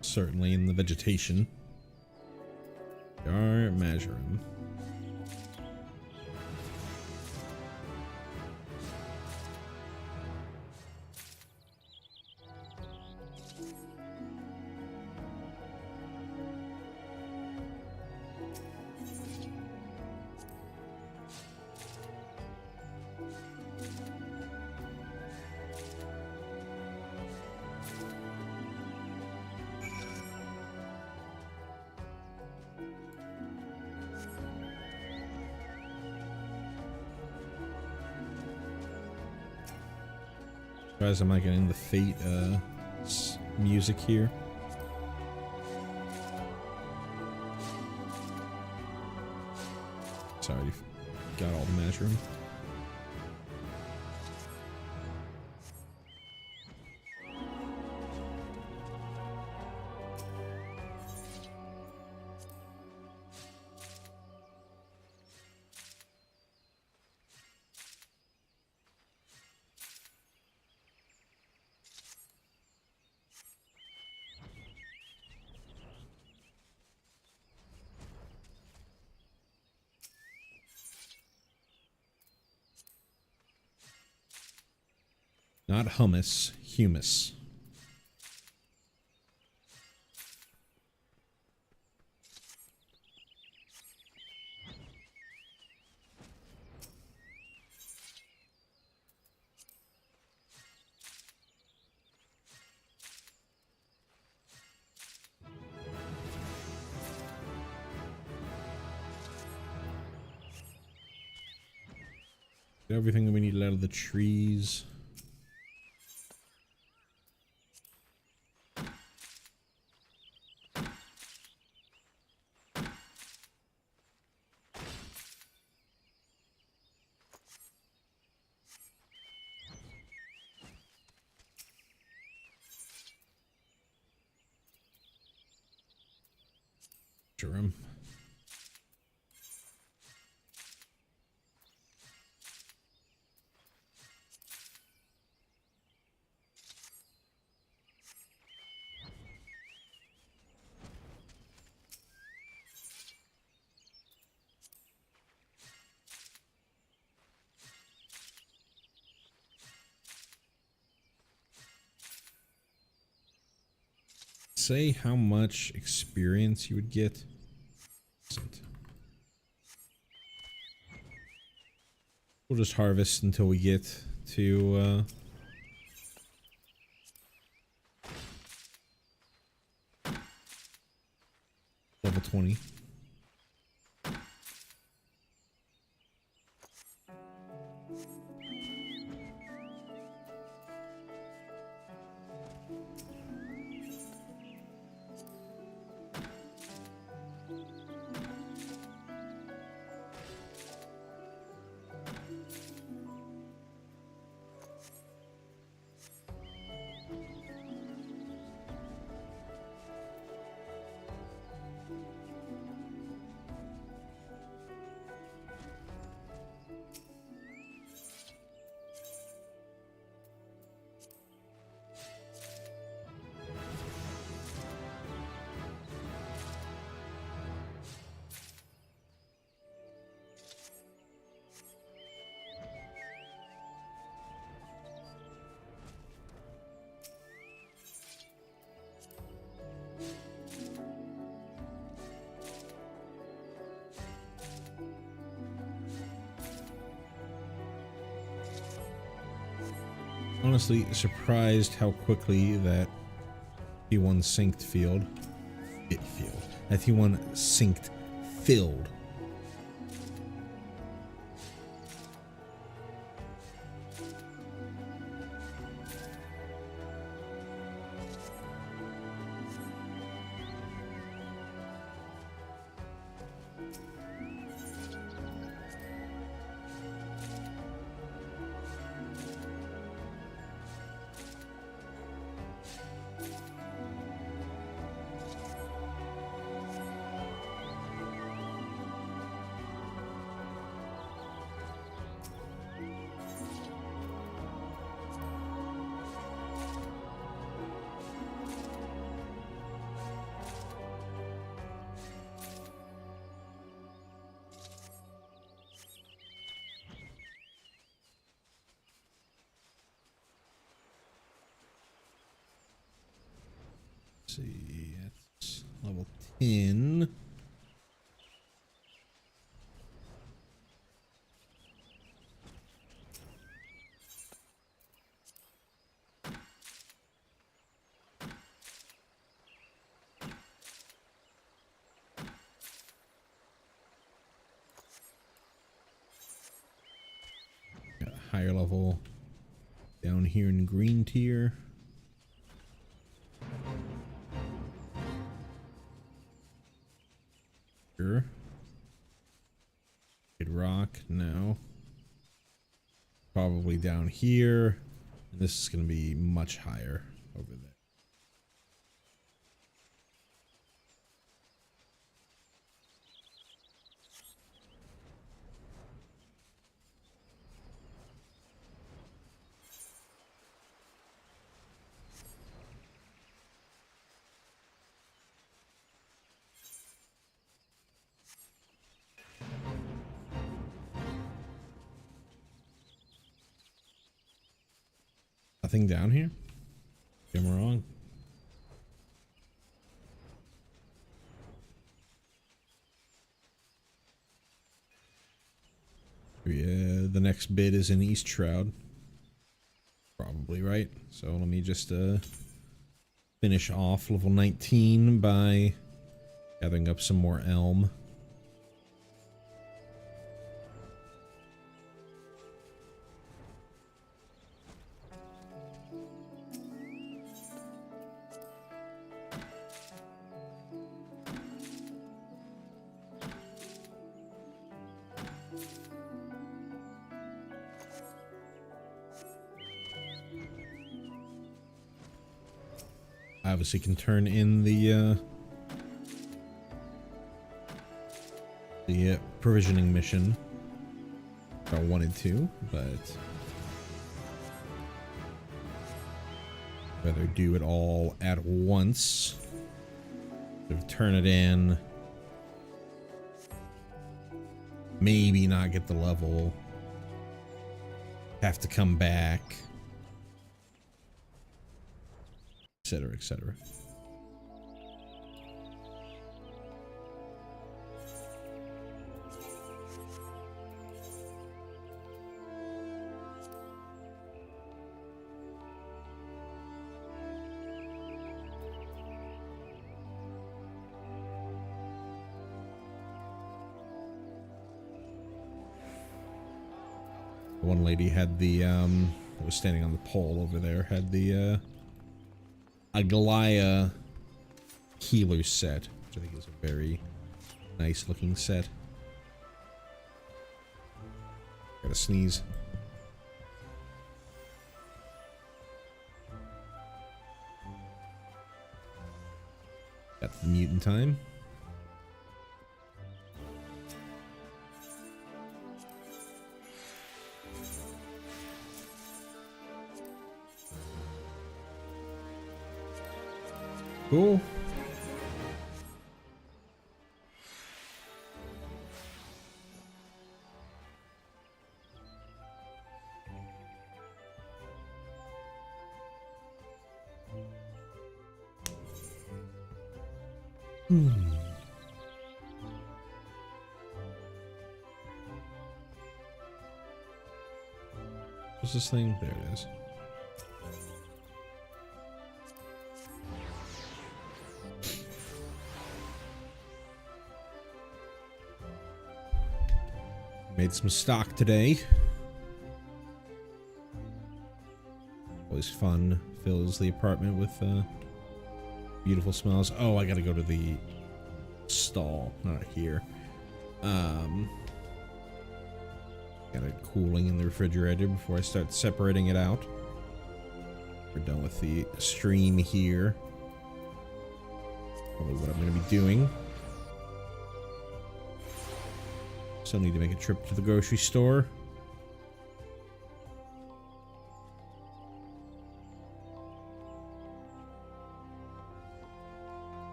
Certainly in the vegetation. Our Majorum. Guys, am I getting the Fate music here? Sorry, got all the Majorum. Not hummus, humus. Everything that we need out of the trees. Sure. Say how much experience you would get. We'll just harvest until we get to level 20. Honestly surprised how quickly that T1 synced that T1 synced filled. See, it's level 10. Got a higher level down here in green tier. Rock, no. Probably down here. And this is going to be much higher over there. Nothing down here? Am I wrong? Yeah, the next bid is in East Shroud. Probably, right? So let me just finish off level 19 by gathering up some more elm. I obviously can turn in the provisioning mission if I wanted to, but I'd rather do it all at once. Sort of turn it in, maybe not get the level, have to come back, etc., etc. One lady had the was standing on the pole over there, had the Aglaya healer set, which I think is a very nice looking set. Gotta sneeze. Got the mutant time. Cool. What's this thing? There it is. Made some stock today. Always fun. Fills the apartment with beautiful smells. Oh, I gotta go to the stall, not here. Got it cooling in the refrigerator before I start separating it out. We're done with the stream here. Probably what I'm gonna be doing. Still need to make a trip to the grocery store.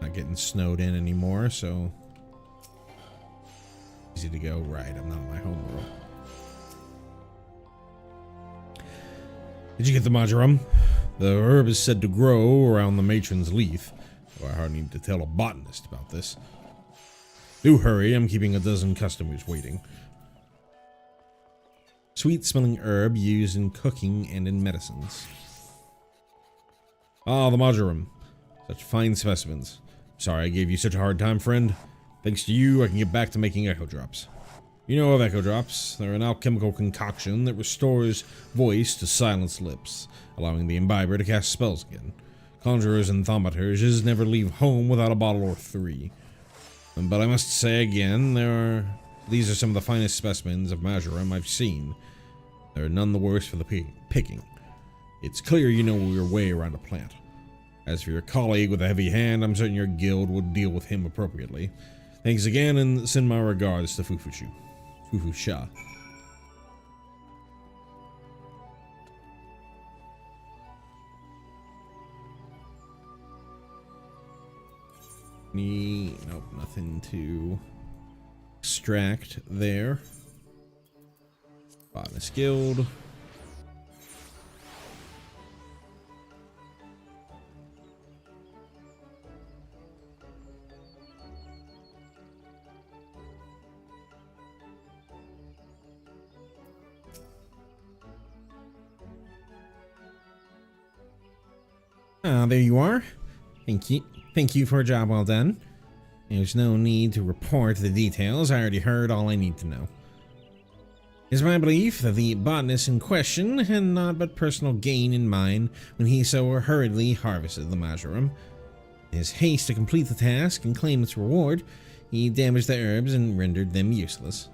Not getting snowed in anymore, so easy to go. Right, I'm not in my home world. Did you get the marjoram? The herb is said to grow around the matron's leaf. Oh, I hardly need to tell a botanist about this. Do hurry, I'm keeping a dozen customers waiting. Sweet-smelling herb used in cooking and in medicines. Ah, the marjoram. Such fine specimens. Sorry I gave you such a hard time, friend. Thanks to you, I can get back to making echo drops. You know of echo drops. They're an alchemical concoction that restores voice to silenced lips, allowing the imbiber to cast spells again. Conjurers and thaumaturges never leave home without a bottle or three. But I must say again, these are some of the finest specimens of marjoram I've seen. They're none the worse for the picking. It's clear you know your way around a plant. As for your colleague with a heavy hand, I'm certain your guild would deal with him appropriately. Thanks again, and send my regards to Fufusha. Nope, nothing to extract there. Botanist Guild. Ah, there you are. Thank you. Thank you for a job well done. There's no need to report the details. I already heard all I need to know. It is my belief that the botanist in question had naught but personal gain in mind when he so hurriedly harvested the marjoram. In his haste to complete the task and claim its reward, he damaged the herbs and rendered them useless.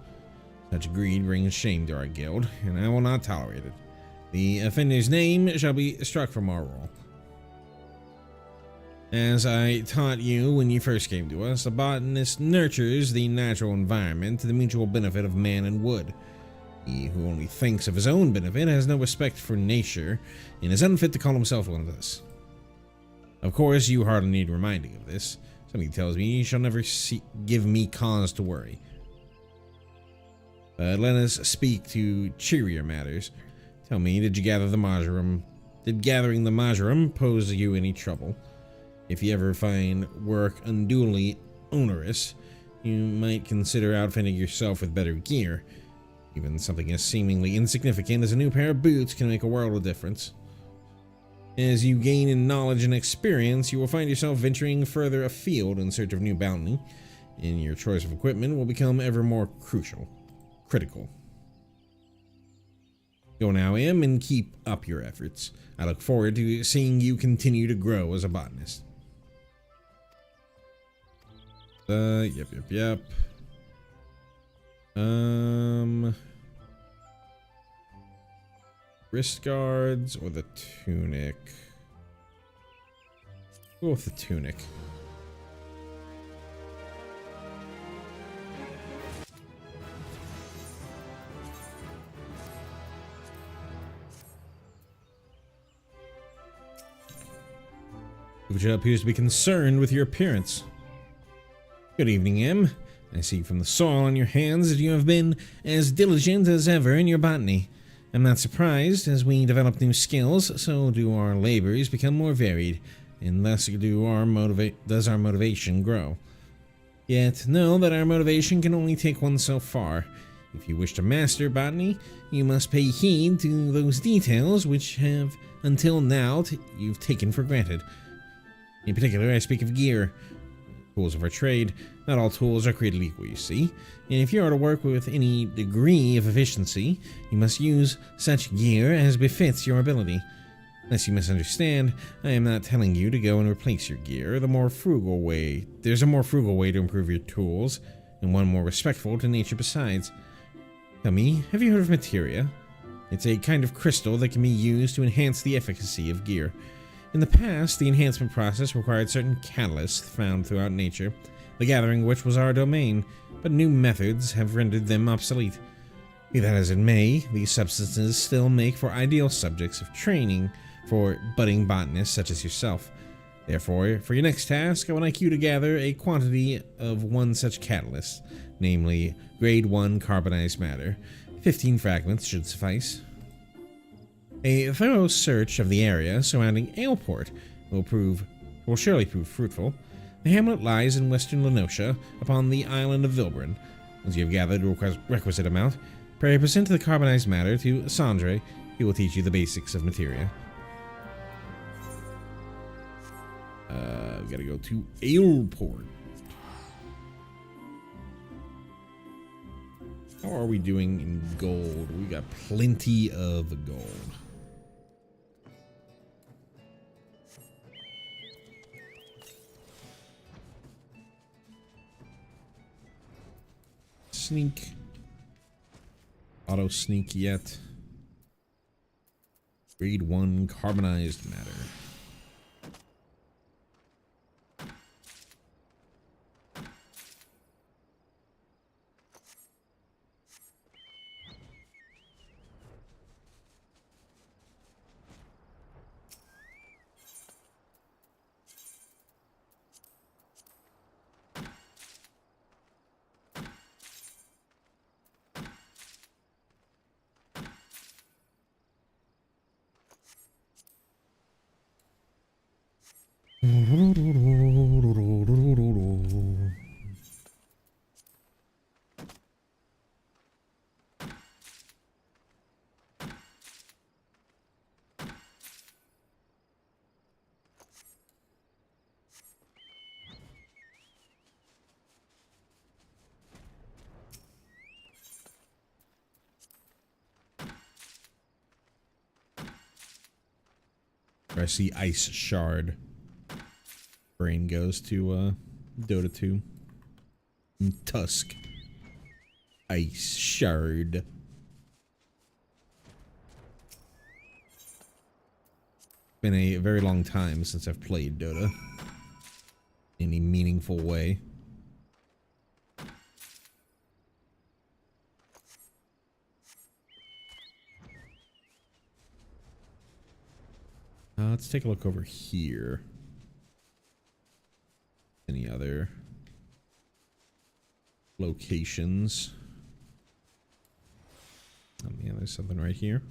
Such greed brings shame to our guild, and I will not tolerate it. The offender's name shall be struck from our roll. As I taught you when you first came to us, a botanist nurtures the natural environment to the mutual benefit of man and wood. He who only thinks of his own benefit has no respect for nature and is unfit to call himself one of us. Of course, you hardly need reminding of this. Something tells me you shall never give me cause to worry. But let us speak to cheerier matters. Tell me, did you gather the marjoram? Did gathering the marjoram pose you any trouble? If you ever find work unduly onerous, you might consider outfitting yourself with better gear. Even something as seemingly insignificant as a new pair of boots can make a world of difference. As you gain in knowledge and experience, you will find yourself venturing further afield in search of new bounty, and your choice of equipment will become ever more critical. Go now, Em, and keep up your efforts. I look forward to seeing you continue to grow as a botanist. Yep. Wrist guards or the tunic? Go with the tunic. Uja appears to be concerned with your appearance. Good evening, Em. I see from the soil on your hands that you have been as diligent as ever in your botany. I'm not surprised. As we develop new skills, so do our labors become more varied, and thus does our motivation grow. Yet know that our motivation can only take one so far. If you wish to master botany, you must pay heed to those details which have, until now, you've taken for granted. In particular, I speak of gear. Tools of our trade. Not all tools are created equal, you see, and if you are to work with any degree of efficiency, you must use such gear as befits your ability. Unless you misunderstand, I am not telling you to go and replace your gear. There's a more frugal way to improve your tools, and one more respectful to nature besides. Tell me, have you heard of materia? It's a kind of crystal that can be used to enhance the efficacy of gear. In the past, the enhancement process required certain catalysts found throughout nature, the gathering of which was our domain, but new methods have rendered them obsolete. Be that as it may, these substances still make for ideal subjects of training for budding botanists such as yourself. Therefore, for your next task, I would like you to gather a quantity of one such catalyst, namely grade 1 carbonized matter. 15 fragments should suffice. A thorough search of the area surrounding Aleport will surely prove fruitful. The hamlet lies in western Lenosha, upon the island of Vilbrin. Once you have gathered the requisite amount, pray present the carbonized matter to Sandre. He will teach you the basics of materia. We gotta go to Aleport. How are we doing in gold? We got plenty of gold. Sneak. Auto sneak yet. Grade 1 carbonized matter. I see Ice Shard. Brain goes to Dota 2. Tusk. Ice Shard. Been a very long time since I've played Dota in any meaningful way. Let's take a look over here. Any other locations? Yeah, there's something right here.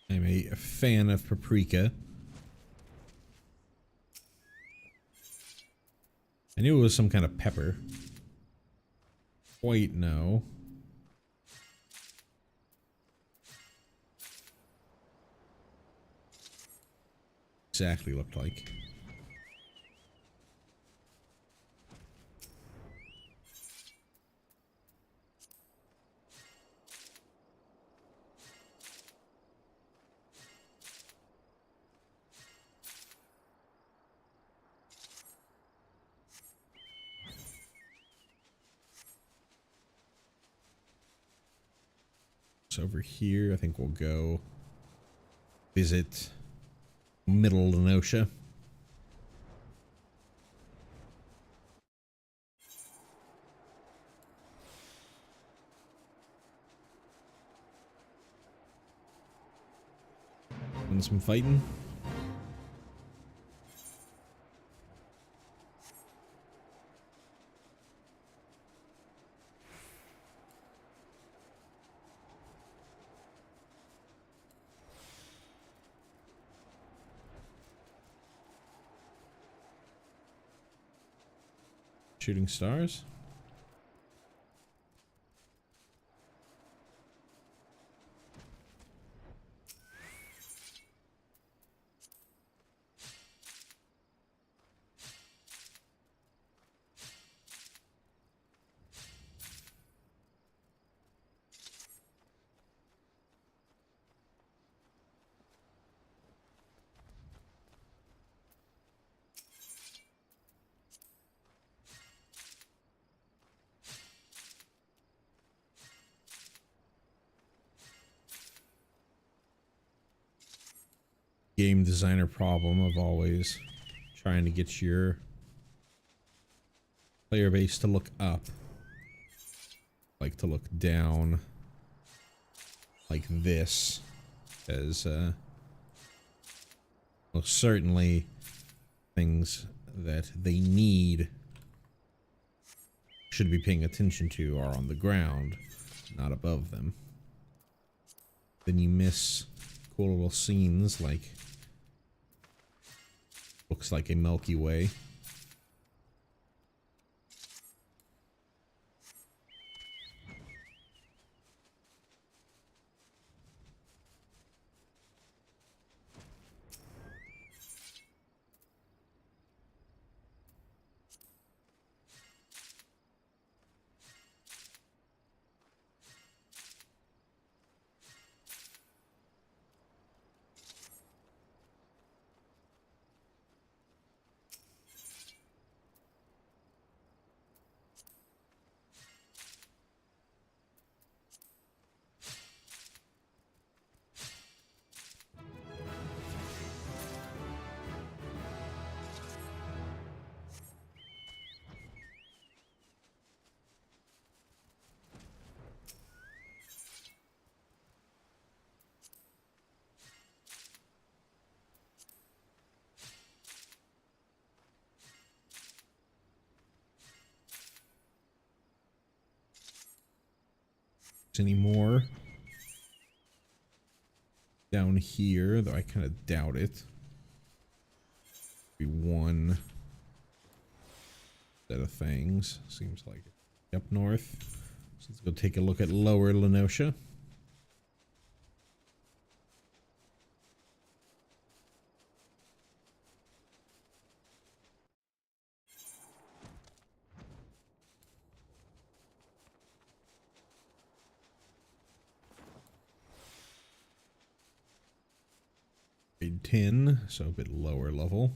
I'm a fan of paprika. I knew it was some kind of pepper. Quite no. Exactly looked like. Over here, I think we'll go visit Middle Lenosha. Doing some fighting. Shooting stars. Game designer problem of always trying to get your player base to look up, like to look down, like this, as most certainly things that they need should be paying attention to are on the ground, not above them. Then you miss cool little scenes like looks like a Milky Way. anymore down here, though I kind of doubt it. Be one set of things. Seems like it. Up north. So let's go take a look at Lower Lenosha. Grade 10, so a bit lower level.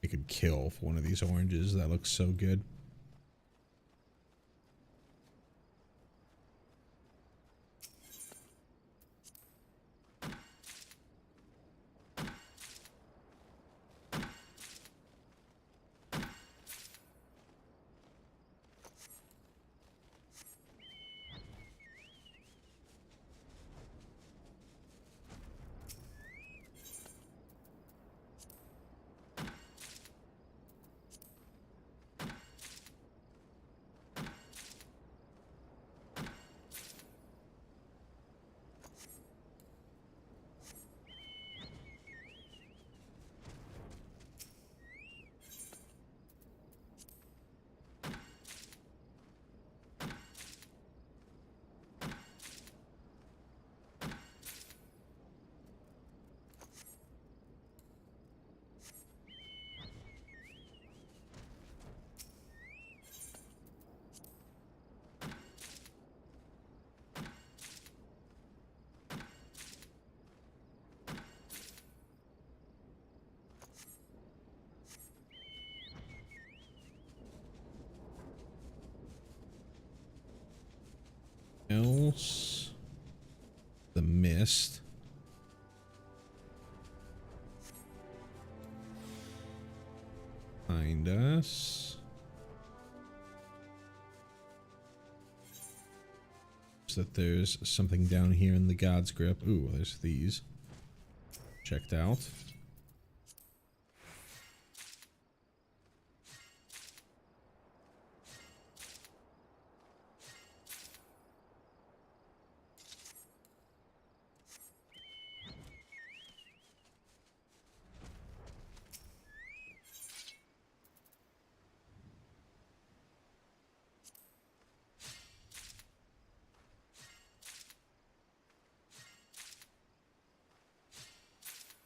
I could kill for one of these oranges. That looks so good. Else, the mist. Behind us. So that there's something down here in the God's Grip. Ooh, there's these. Checked out.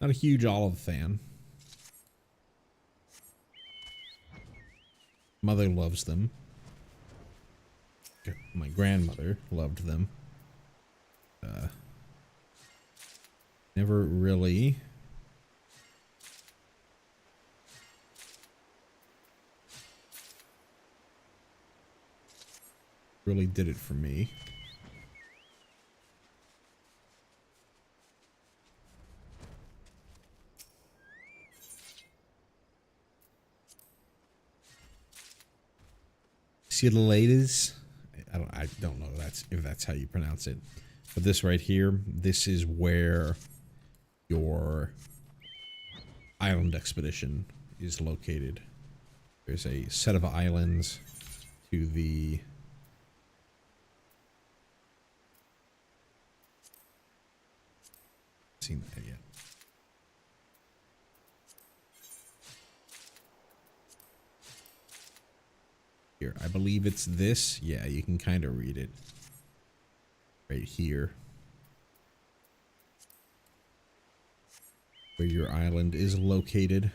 Not a huge olive fan. Mother loves them. My grandmother loved them. Never really did it for me. Ceolitis. I don't know if that's how you pronounce it. But this right here, this is where your island expedition is located. There's a set of islands to the seen that yet. Here, I believe it's this. Yeah, you can kind of read it right here. Where your island is located.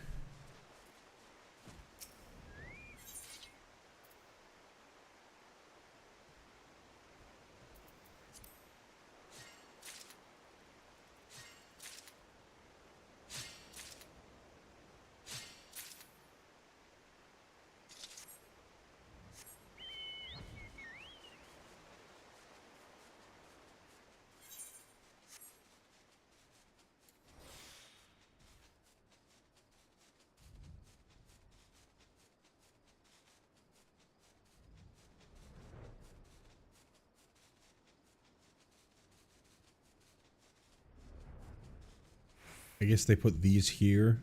I guess they put these here.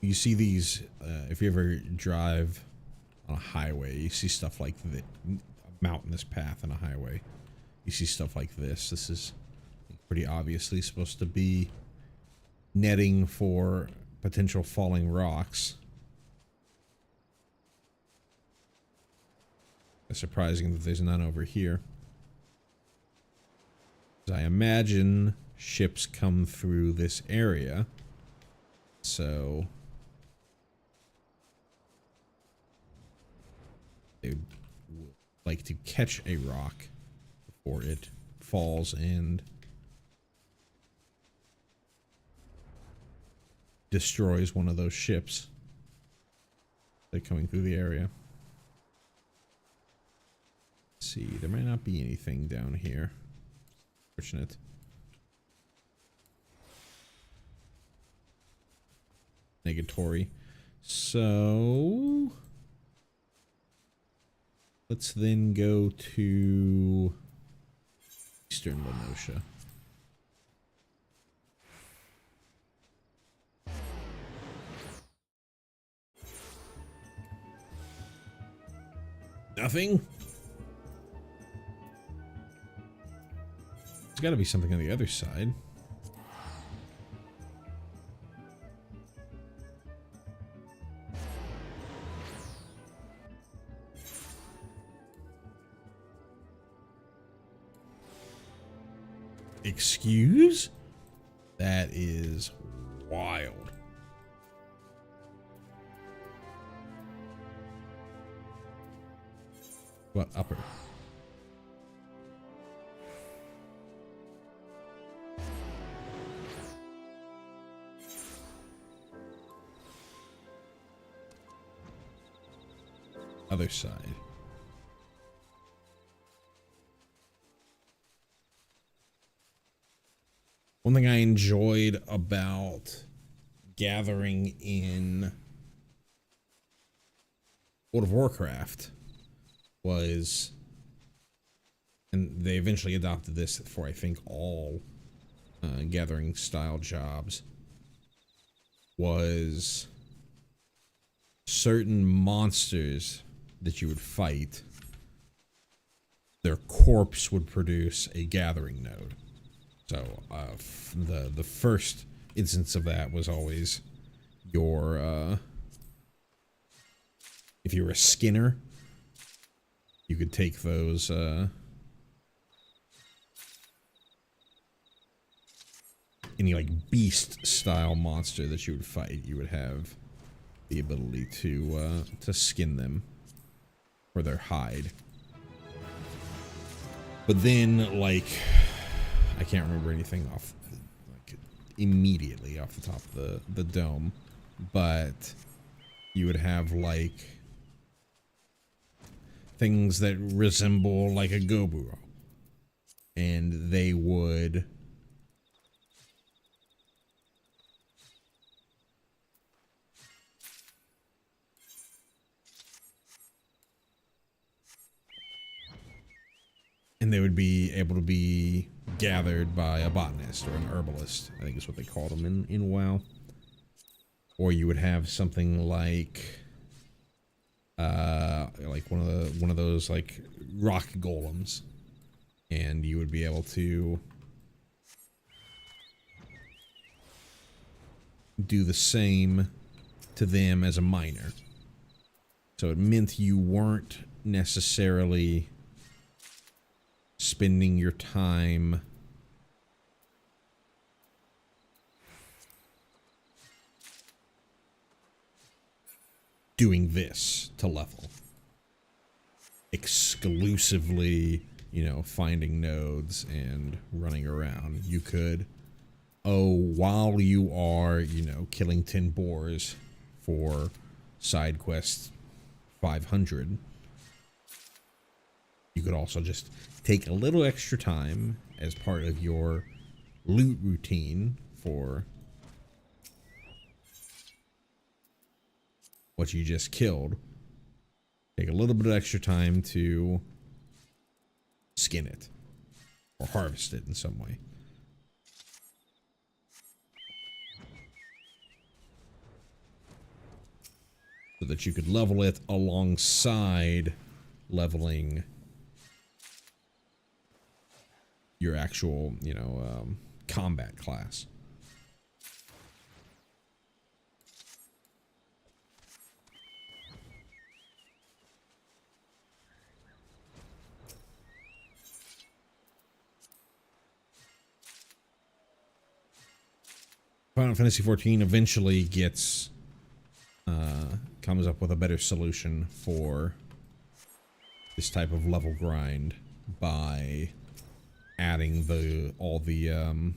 You see these, if you ever drive on a highway, you see stuff like the mountainous path on a highway. You see stuff like this. This is pretty obviously supposed to be netting for potential falling rocks. It's surprising that there's none over here. I imagine ships come through this area, so they would like to catch a rock before it falls and destroys one of those ships that are coming through the area. Let's see, there might not be anything down here. Fortunate. Negatory. So let's then go to Eastern Lenosha. Nothing? There's got to be something on the other side. Excuse? That is wild. What, upper? Other side. One thing I enjoyed about gathering in World of Warcraft was, and they eventually adopted this for I think all gathering style jobs, was certain monsters that you would fight, their corpse would produce a gathering node. So the first instance of that was always your if you were a skinner, you could take those any like beast style monster that you would fight, you would have the ability to skin them for their hide. But then, like, I can't remember anything off, like, immediately off the top of the dome, but you would have, like, things that resemble, like, a Goburo, and they would be able to be gathered by a botanist or an herbalist, I think is what they called them in WoW. Or you would have something like one of those like rock golems, and you would be able to do the same to them as a miner. So it meant you weren't necessarily spending your time doing this to level. Exclusively, you know, finding nodes and running around. You could, while you are, you know, killing 10 boars for side quest 500, you could also just take a little extra time as part of your loot routine for what you just killed. Take a little bit of extra time to skin it or harvest it in some way. that you could level it alongside leveling your actual, you know, combat class. Final Fantasy XIV eventually gets comes up with a better solution for this type of level grind by adding all the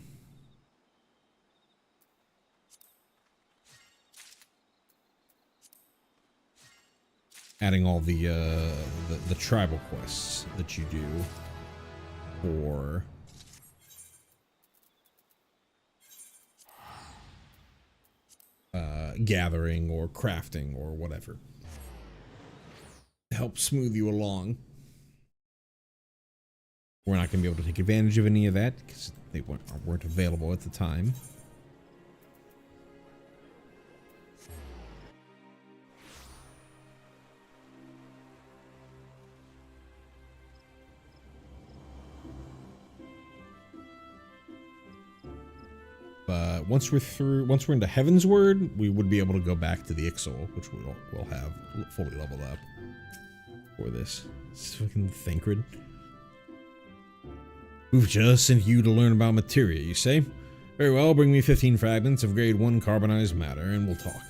tribal quests that you do for gathering or crafting or whatever to help smooth you along. We're not going to be able to take advantage of any of that because they weren't available at the time. But once we're into Heaven's Word, we would be able to go back to the Ixal, which we'll have fully leveled up for this. It's fucking Thancred. We've just sent you to learn about materia, you say? Very well, bring me 15 fragments of grade 1 carbonized matter and we'll talk.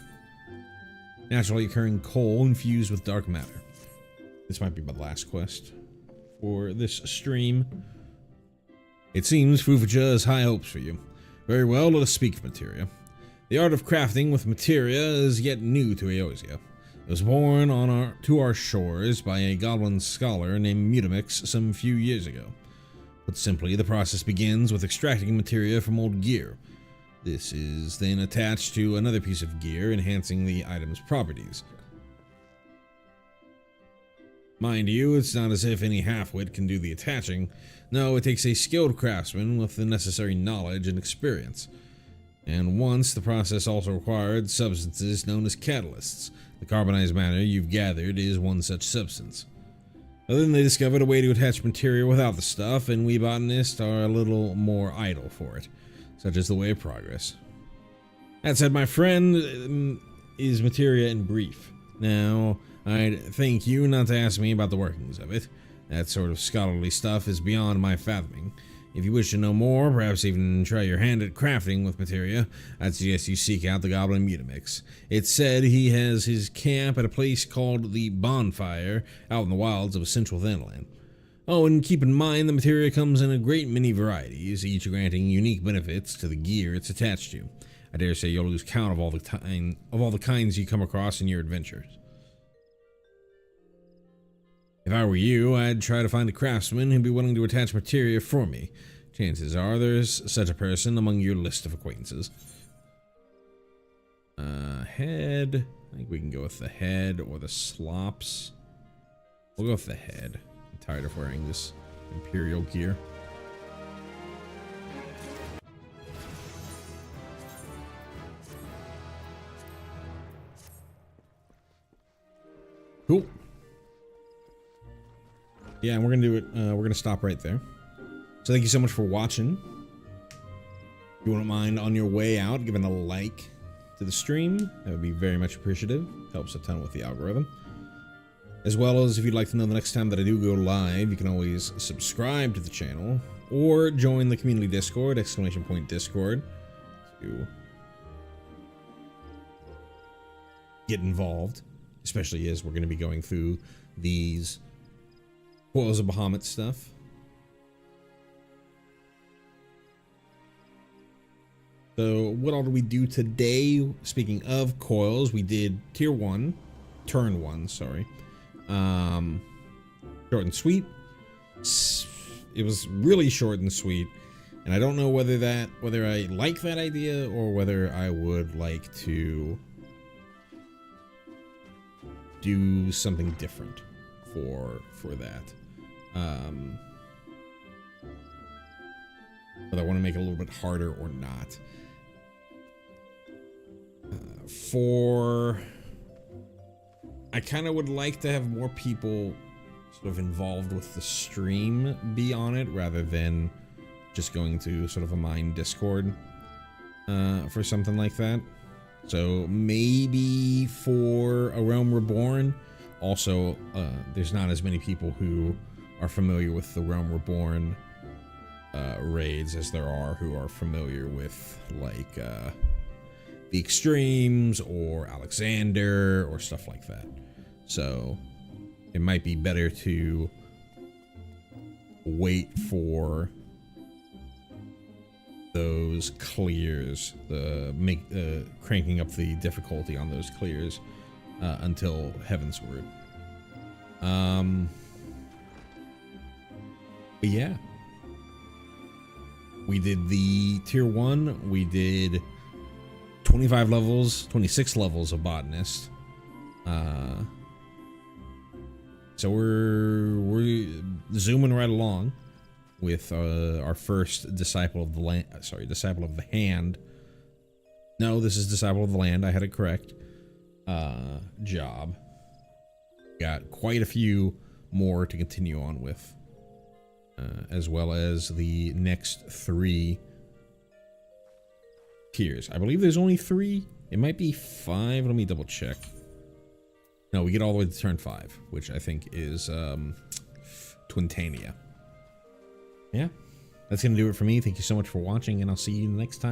Naturally occurring coal infused with dark matter. This might be my last quest for this stream. It seems Fufuja has high hopes for you. Very well, let us speak of materia. The art of crafting with materia is yet new to Eosia. It was born to our shores by a goblin scholar named Mutamix some few years ago. Put simply, the process begins with extracting materia from old gear. This is then attached to another piece of gear, enhancing the item's properties. Mind you, it's not as if any half-wit can do the attaching. No, it takes a skilled craftsman with the necessary knowledge and experience. And once, the process also required substances known as catalysts. The carbonized matter you've gathered is one such substance. But then they discovered a way to attach materia without the stuff, and we botanists are a little more idle for it. Such is the way of progress. That said, my friend, is materia in brief. Now, I'd thank you not to ask me about the workings of it. That sort of scholarly stuff is beyond my fathoming. If you wish to know more, perhaps even try your hand at crafting with materia, I'd suggest you seek out the Goblin Mutamix. It's said he has his camp at a place called the Bonfire, out in the wilds of central Thanalan. Oh, and keep in mind the materia comes in a great many varieties, each granting unique benefits to the gear it's attached to. I dare say you'll lose count of all the kinds you come across in your adventures. If I were you, I'd try to find a craftsman who'd be willing to attach materia for me. Chances are there's such a person among your list of acquaintances. Head. I think we can go with the head or the slops. We'll go with the head. I'm tired of wearing this Imperial gear. Cool. Yeah, and we're gonna do it. We're gonna stop right there. So thank you so much for watching. If you wouldn't mind on your way out giving a like to the stream, that would be very much appreciative. Helps a ton with the algorithm. As well as if you'd like to know the next time that I do go live, you can always subscribe to the channel or join the community Discord, !Discord, to get involved, especially as we're going to be going through these Coils of Bahamut stuff. So what all did we do today? Speaking of Coils, we did turn one, sorry. Short and sweet. It was really short and sweet, and I don't know whether I like that idea or whether I would like to do something different for that. Whether I want to make it a little bit harder or not. For I kind of would like to have more people sort of involved with the stream be on it rather than just going to sort of a mine Discord for something like that. So maybe for A Realm Reborn, also there's not as many people who are familiar with the Realm Reborn raids as there are who are familiar with like the Extremes or Alexander or stuff like that. So it might be better to wait for those clears, cranking up the difficulty on those clears until Heavensward. But yeah, we did the tier 1. We did 25 levels, 26 levels of botanist. So we're zooming right along with our first disciple of the land. Sorry, disciple of the hand. No, this is disciple of the land. I had it correct. Job. Got quite a few more to continue on with, as well as the next 3 tiers. I believe there's only 3. It might be 5. Let me double check. No, we get all the way to turn 5, which I think is Twintania. Yeah, that's gonna do it for me. Thank you so much for watching, and I'll see you next time.